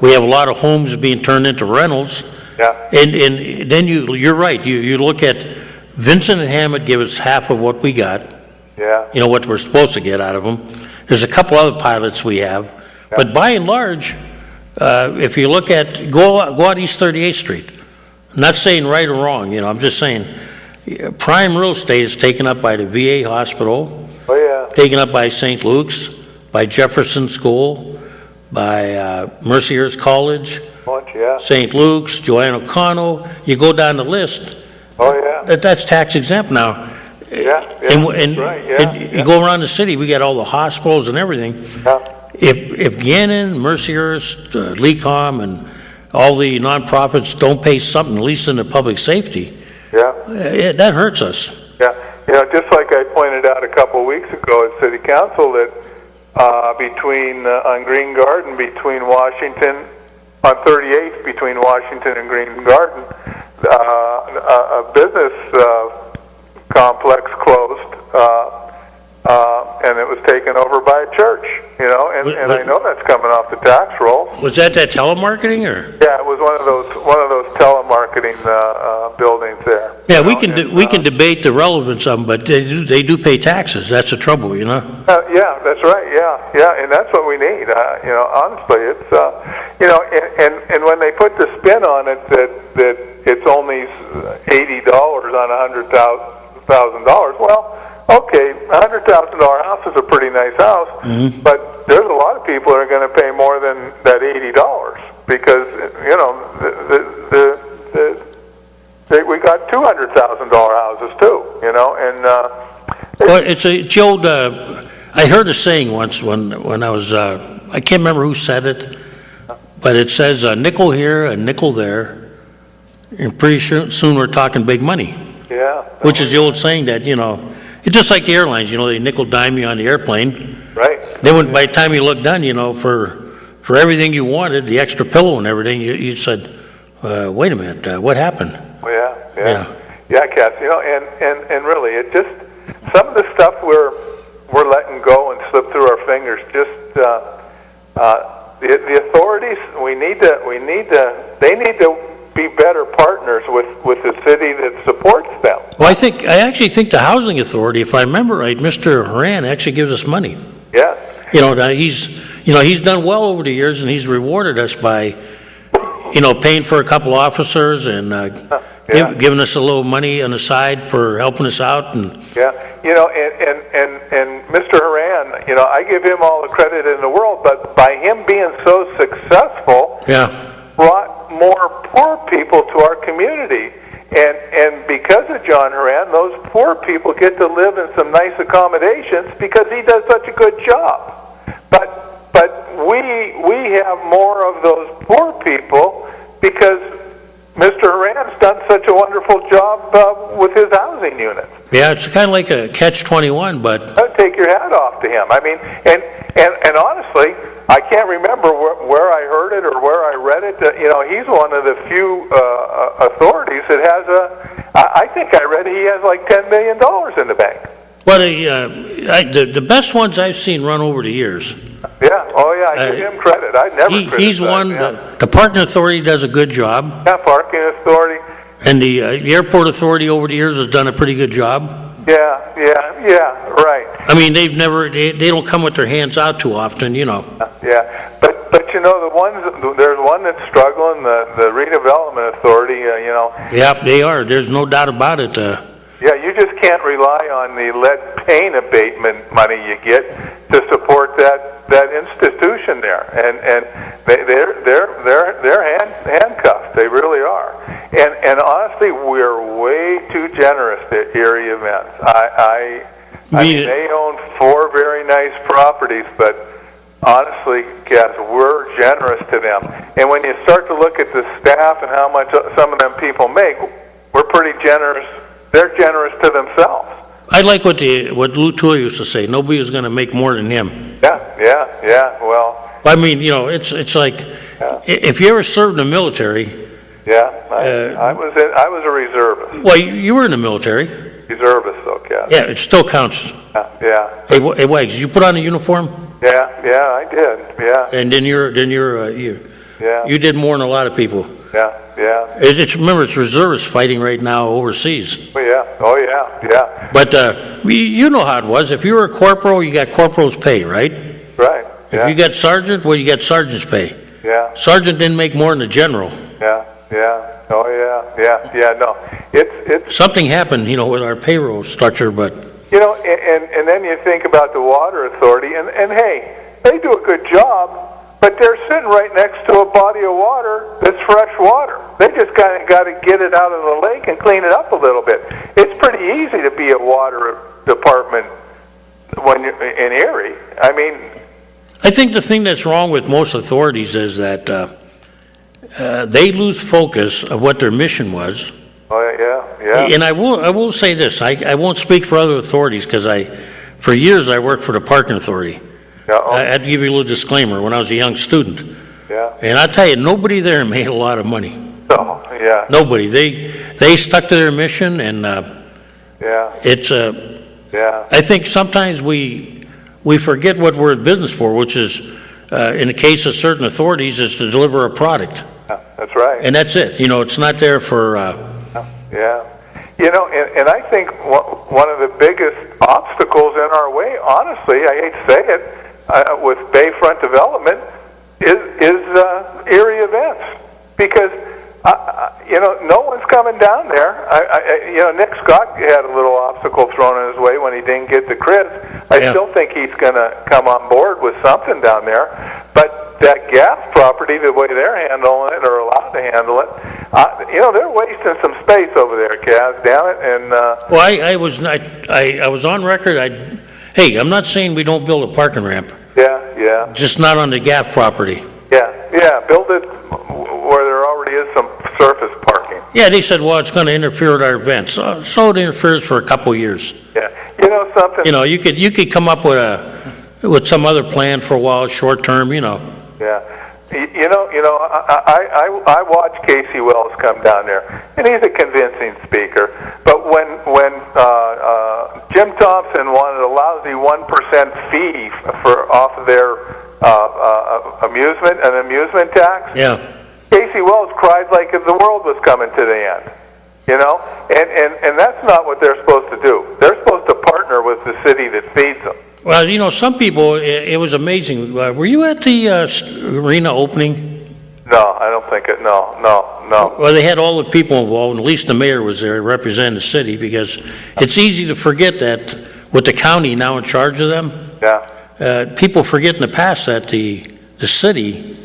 We have a lot of homes being turned into rentals. Yeah. And then you're right. You look at Vincent and Hammett give us half of what we got. Yeah. What we're supposed to get out of them. There's a couple other pilots we have. But by and large, if you look at, go out East 38th Street. I'm not saying right or wrong, I'm just saying prime real estate is taken up by the VA hospital. Oh, yeah. Taken up by St. Luke's, by Jefferson School, by Mercier's College, St. Luke's, Joanne O'Connell. You go down the list. Oh, yeah. That's tax exempt now. Yeah. And right. Yeah. you go around the city, we got all the hospitals and everything. Yeah. If Gannon, Mercier's, LECOM, and all the nonprofits don't pay something, at least in the public safety, that hurts us. Yeah, just like I pointed out a couple of weeks ago at City Council that on Green Garden, between Washington, on 38th, between Washington and Green Garden, a business complex closed, and it was taken over by a church, and I know that's coming off the tax roll. Was that telemarketing or? Yeah, it was one of those telemarketing buildings there. Yeah, we can debate the relevance of them, but they do pay taxes. That's the trouble, Yeah, that's right. Yeah, and that's what we need. Honestly, it's and when they put the spin on it that it's only $80 on $100,000, well. Okay, $100,000 house is a pretty nice house, but there's a lot of people that are going to pay more than that $80 because we got $200,000 houses too, and well, it's the old. I heard a saying once when I was I can't remember who said it, but it says a nickel here, a nickel there, and pretty soon we're talking big money. Yeah. Which is the old saying that it's just like the airlines, they nickel dime you on the airplane. Right. Then by the time you look done, for everything you wanted, the extra pillow and everything, you said, wait a minute, what happened? Well, yeah, Cass, and really, it just, some of the stuff we're letting go and slip through our fingers, just, the authorities, they need to be better partners with the city that supports them. Well, I actually think the housing authority, if I remember right, Mr. Horan actually gives us money. Yeah. He's done well over the years, and he's rewarded us by, paying for a couple officers and giving us a little money on the side for helping us out. And and Mr. Horan, I give him all the credit in the world, but by him being so successful, brought more poor people to our community. And because of John Horan, those poor people get to live in some nice accommodations because he does such a good job. But we have more of those poor people because Mr. Horan's done such a wonderful job with his housing units. Yeah, it's kind of like a catch-21, but... I'd take your hat off to him. I mean, and honestly, I can't remember where I heard it or where I read it. He's one of the few authorities that has I think I read he has like $10 million in the bank. Well, the best ones I've seen run over the years. Yeah, I give him credit. I never he's one, the parking authority does a good job. Yeah, parking authority. And the airport authority over the years has done a pretty good job. Yeah, right. I mean, they don't come with their hands out too often, you know. Yeah, but you know, there's one that's struggling, the redevelopment authority, you know. Yeah, they are. There's no doubt about it. Yeah, you just can't rely on the lead paint abatement money you get to support that institution there, and they're handcuffed. They really are. And honestly, we're way too generous to Erie Events. I mean, they own 4 very nice properties, but honestly, Cass, we're generous to them. And when you start to look at the staff and how much some of them people make, we're pretty generous. They're generous to themselves. I like what Lou Toole used to say. Nobody is going to make more than him. Yeah. Well, I mean, you know, it's like if you ever served in the military. Yeah, I was a reservist. Well, you were in the military. Reservist, though, Cass. Yeah, it still counts. Yeah. Hey, Wags, you put on a uniform? Yeah, I did. Yeah. And then you did more than a lot of people. Yeah. Remember, it's reservists fighting right now overseas. Oh yeah. But you know how it was. If you were a corporal, you got corporal's pay, right? Right. If you got sergeant, well, you got sergeant's pay. Yeah. Sergeant didn't make more than a general. Yeah. Oh yeah. No, it's something happened, you know, with our payroll structure, but you know, and then you think about the water authority, and hey, they do a good job. But they're sitting right next to a body of water that's fresh water. They just got to get it out of the lake and clean it up a little bit. It's pretty easy to be a water department when you're in Erie. I mean, I think the thing that's wrong with most authorities is that they lose focus of what their mission was. Oh yeah. And I will say this. I won't speak for other authorities because for years I worked for the parking authority. Yeah, I had to give you a little disclaimer when I was a young student. Yeah. And I tell you, nobody there made a lot of money. Oh, yeah. Nobody. They stuck to their mission, and it's yeah. I think sometimes we forget what we're in business for, which is, in the case of certain authorities, is to deliver a product. Yeah, that's right. And that's it. You know, it's not there for. Yeah. You know, and I think one of the biggest obstacles in our way, honestly, I hate to say it, with Bayfront development is Erie Events, because you know, no one's coming down there. You know, Nick Scott had a little obstacle thrown in his way when he didn't get the Chris. I still think he's going to come on board with something down there, but that gas property, the way they're handling it or allowed to handle it, you know, they're wasting some space over there, Kaz. Damn it! And well, I was on record. Hey, I'm not saying we don't build a parking ramp. Yeah. Just not on the GAF property. Yeah. Build it where there already is some surface parking. Yeah, they said, well, it's going to interfere with our events. So it interferes for a couple of years. Yeah. You know something? You know, you could come up with some other plan for a while, short term. You know. Yeah. You know, I watch Casey Wells come down there, and he's a convincing speaker. But when Jim Thompson wanted a lousy 1% fee off of their amusement tax, yeah, Casey Wells cried like if the world was coming to the end. You know, and that's not what they're supposed to do. They're supposed to partner with the city that feeds them. Well, you know, some people, it was amazing. Were you at the arena opening? No, I don't think it. No. Well, they had all the people involved, and at least the mayor was there representing the city, because it's easy to forget that with the county now in charge of them, people forget in the past that the city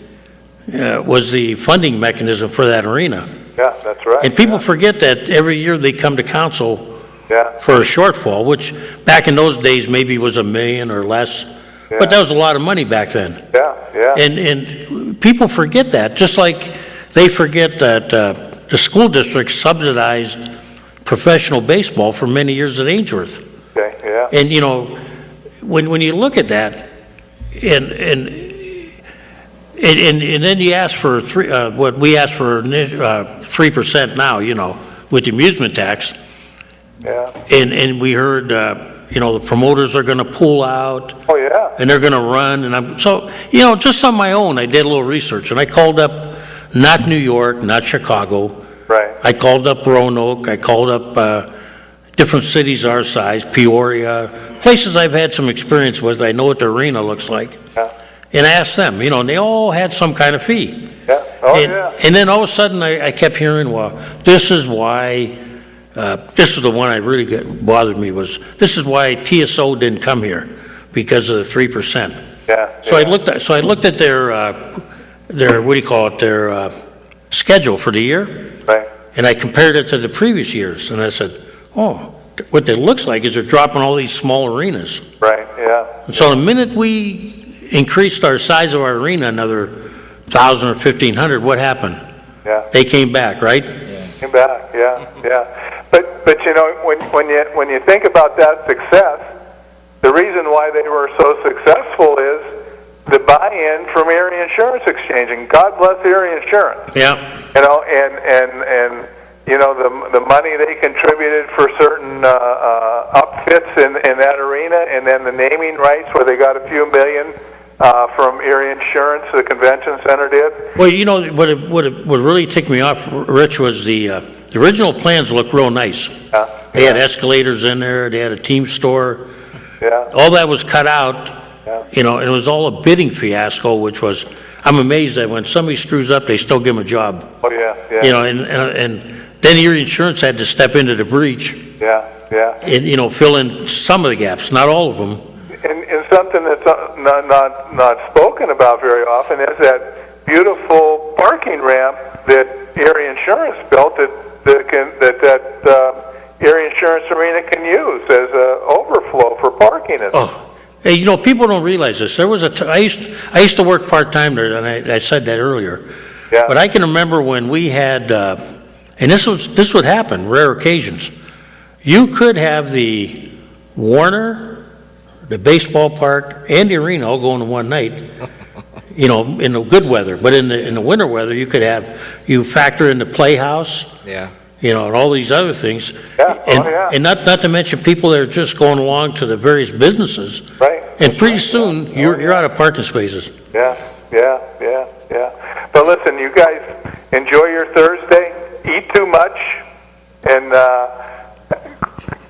was the funding mechanism for that arena. Yeah, that's right. And people forget that every year they come to council Yeah. for a shortfall, which back in those days maybe was $1 million or less, but that was a lot of money back then. Yeah. And people forget that, just like they forget that the school district subsidized professional baseball for many years at Ainsworth. Okay. Yeah. And you know, when you look at that, and then you ask for what we ask for 3% now, you know, with the amusement tax. Yeah. And we heard, you know, the promoters are going to pull out. Oh, yeah. And they're going to run. And so, you know, just on my own, I did a little research. And I called up not New York, not Chicago. Right. I called up Roanoke. I called up different cities our size, Peoria, places I've had some experience with, I know what the arena looks like. Yeah. And I asked them, you know, and they all had some kind of fee. Yeah, oh, and, yeah. and then all of a sudden I kept hearing, well, this is why, this is the one I really bothered me was, this is why TSO didn't come here, because of the 3%. Yeah. So yeah. I looked at their what do you call it, their schedule for the year, Right. and I compared it to the previous years, and I said, oh, what it looks like is they're dropping all these small arenas. Right, yeah. And so the minute we increased our size of our arena another 1,000 or 1,500, what happened? Yeah. They came back, right? Came back, yeah, yeah. But you know, when you think about that success, the reason why they were so successful is the buy-in from Erie Insurance Exchange, and God bless Erie Insurance. Yeah. You know, and you know, the money they contributed for certain upfits in that arena, and then the naming rights where they got a few million from Erie Insurance, the convention center did. Well, you know, what really ticked me off, Rich, was the original plans looked real nice. Yeah. They had escalators in there, they had a team store. Yeah. All that was cut out, Yeah. you know, and it was all a bidding fiasco, which was, I'm amazed that when somebody screws up, they still give them a job. Oh yeah. Yeah. You know, and then Erie Insurance had to step into the breach Yeah. Yeah. and, you know, fill in some of the gaps, not all of them. And something that's not spoken about very often is that beautiful parking ramp that Erie Insurance built that Erie Insurance Arena can use as a overflow for parking. Oh, hey, you know, people don't realize this. There was I used to work part-time there, and I said that earlier. Yeah. But I can remember when we had, and this would happen, rare occasions. You could have the Warner, the baseball park, and the arena all go into one night, you know, in the good weather. But in the winter weather, you factor in the playhouse, Yeah. you know, and all these other things. Yeah, And, oh, yeah. and not to mention people that are just going along to the various businesses. Right. And pretty soon, you're out of parking spaces. Yeah. But listen, you guys enjoy your Thursday. Eat too much, and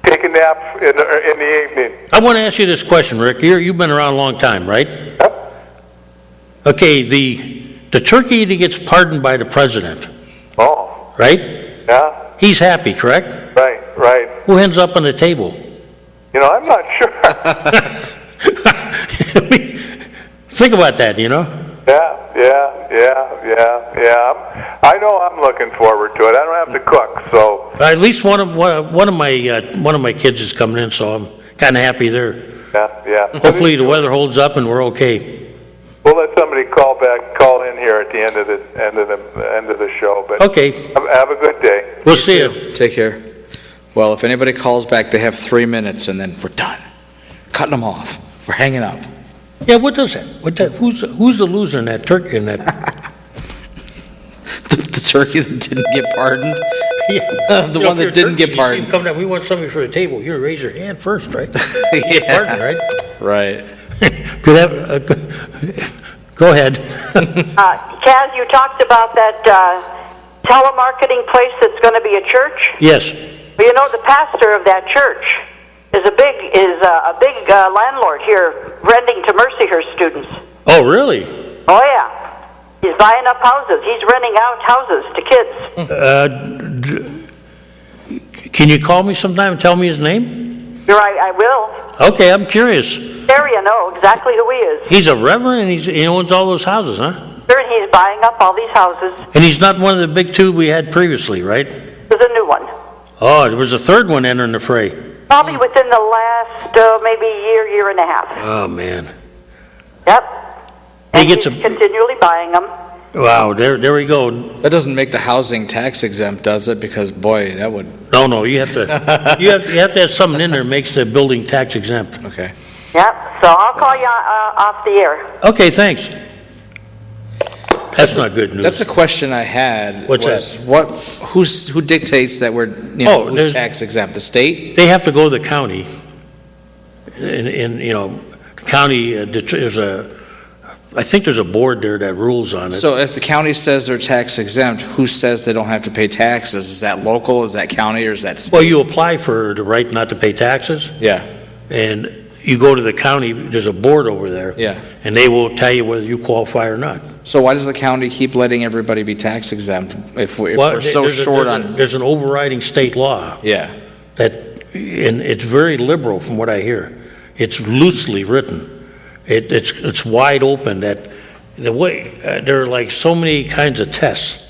take a nap in the evening. I want to ask you this question, Rick. You've been around a long time, right? Yep. Okay, the turkey that gets pardoned by the president, Oh. right? Yeah. He's happy, correct? Right. Who ends up on the table? You know, I'm not sure. Think about that, you know? Yeah. I know I'm looking forward to it. I don't have to cook, so. At least one of my kids is coming in, so I'm kind of happy there. Yeah. Hopefully the weather holds up and we're okay. We'll let somebody call in here at the end of the show. But Okay. have a good day. We'll see you. Take care. Well, if anybody calls back, they have 3 minutes, and then we're done. Cutting them off. We're hanging up. Yeah, what does that? Who's the loser in that turkey? In that? The turkey that didn't get pardoned? Yeah. The one that didn't get pardoned. Come down. We want somebody for the table. You raise your hand first, right? Yeah. Pardon, right? Right. Go ahead. Chaz, you talked about that telemarketing place that's going to be a church. Yes. Well, you know, the pastor of that church is a big landlord here, renting to Mercyhurst students. Oh, really? Oh yeah, he's buying up houses. He's renting out houses to kids. Can you call me sometime and tell me his name? You're right, I will. Okay, I'm curious. There you know exactly who he is. He's a reverend and he owns all those houses, huh? Sure, and he's buying up all these houses. And he's not one of the big two we had previously, right? There's a new one. Oh, there was a third one entering the fray. Probably within the last maybe year and a half. Oh, man. Yep. He And gets he's continually buying them. Wow, there we go. That doesn't make the housing tax exempt, does it? Because, boy, that would... No, you have to you have to have something in there that makes the building tax exempt. Okay. Yep. So I'll call you off the air. Okay, thanks. That's not good news. That's a question I had. What's that? Who dictates that we're, who's there's- tax exempt? The state? They have to go to the county. And you know, county, there's a I think there's a board there that rules on it. So if the county says they're tax exempt, who says they don't have to pay taxes? Is that local, is that county, or is that state? Well, you apply for the right not to pay taxes, Yeah, and you go to the county, there's a board over there. yeah. And they will tell you whether you qualify or not. So why does the county keep letting everybody be tax exempt if Well, we're so there's a- short there's a- on? There's an overriding state law Yeah, that, and it's very liberal from what I hear. It's loosely written. It's wide open that the way, there are like so many kinds of tests.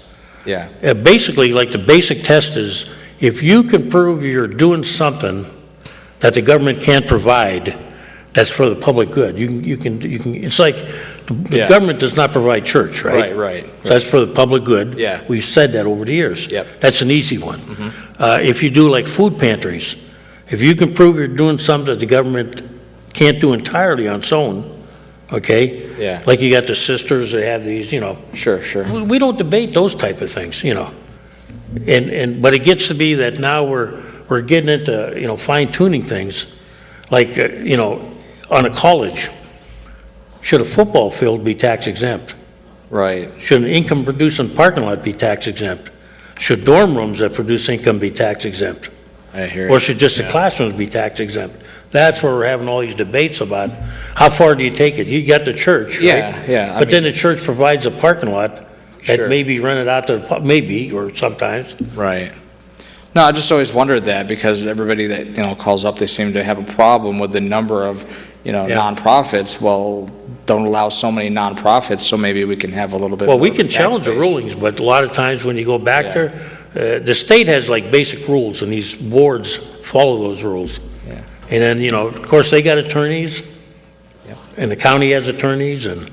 yeah, Basically, like the basic test is, if you can prove you're doing something that the government can't provide, that's for the public good. You can, it's like, the Yeah. government does not provide church, right? right. So that's for the public good. Yeah. We've said that over the years. Yep. That's an easy one. If you do like food pantries, if you can prove you're doing something that the government can't do entirely on its own, okay? Yeah. Like you got the sisters that have these, Sure. we don't debate those type of things, but it gets to be that now we're getting into, fine tuning things. Like, on a college, should a football field be tax exempt? Right, Should an income producing parking lot be tax exempt? Should dorm rooms that produce income be tax exempt? I hear Or you. should just the classrooms be tax exempt? That's where we're having all these debates about, how far do you take it? You got the church, right? Yeah, I But then the church provides a parking lot that Sure. may be rented out to the maybe, or sometimes. Right. No, I just always wondered that because everybody that, calls up, they seem to have a problem with the number of, nonprofits. Well, don't allow so many nonprofits, so maybe we can have a little bit Well, more we can tax challenge the base. rulings, but a lot of times when you go back Yeah. there, the state has like basic rules, and these boards follow those rules. Yeah. And then, of course, they got attorneys, Yeah. and the county has attorneys, and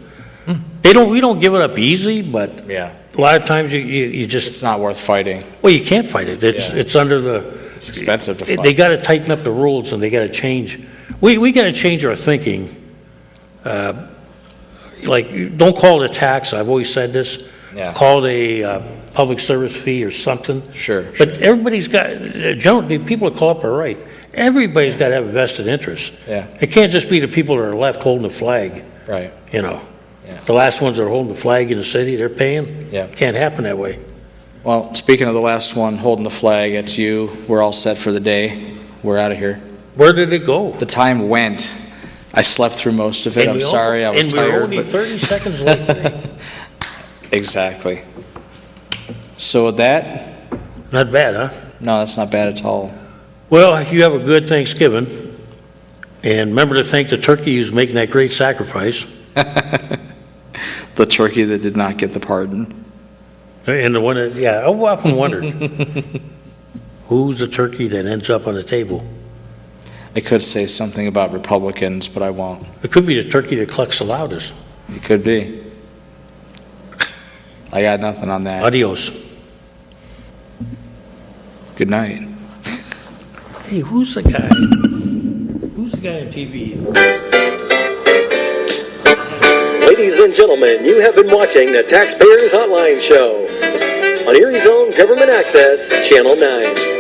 we don't give it up easy, but Yeah, a lot of times you just, it's not worth fighting. well, you can't fight it. Yeah. It's under the, It's expensive to they fight. got to tighten up the rules, and they got to change. We got to change our thinking. Like, don't call it a tax. I've always said this. Yeah. Call it a public service fee or something. Sure. But everybody's got, the people that call up are right. Everybody's got to have a vested interest. Yeah. It can't just be the people that are left holding the flag, Right. Yeah. Yeah. The last ones that are holding the flag in the city, they're paying. Yeah. Can't happen that way. Well, speaking of the last one, holding the flag, it's you. We're all set for the day. We're out of here. Where did it go? The time went. I slept through most of it. And I'm we sorry. I was and tired. we're only but- 30 seconds late today. Exactly. So with that, Not bad, huh? no, that's not bad at all. Well, you have a good Thanksgiving. And remember to thank the turkey who's making that great sacrifice. The turkey that did not get the pardon. And the one that, yeah, I've often wondered, who's the turkey that ends up on the table? I could say something about Republicans, but I won't. It could be the turkey that clucks the loudest. It could be. I got nothing on that. Adios. Good night. Hey, who's the guy? Who's the guy on TV? Ladies and gentlemen, you have been watching the Taxpayers Hotline Show on Erie's own Government Access, Channel 9.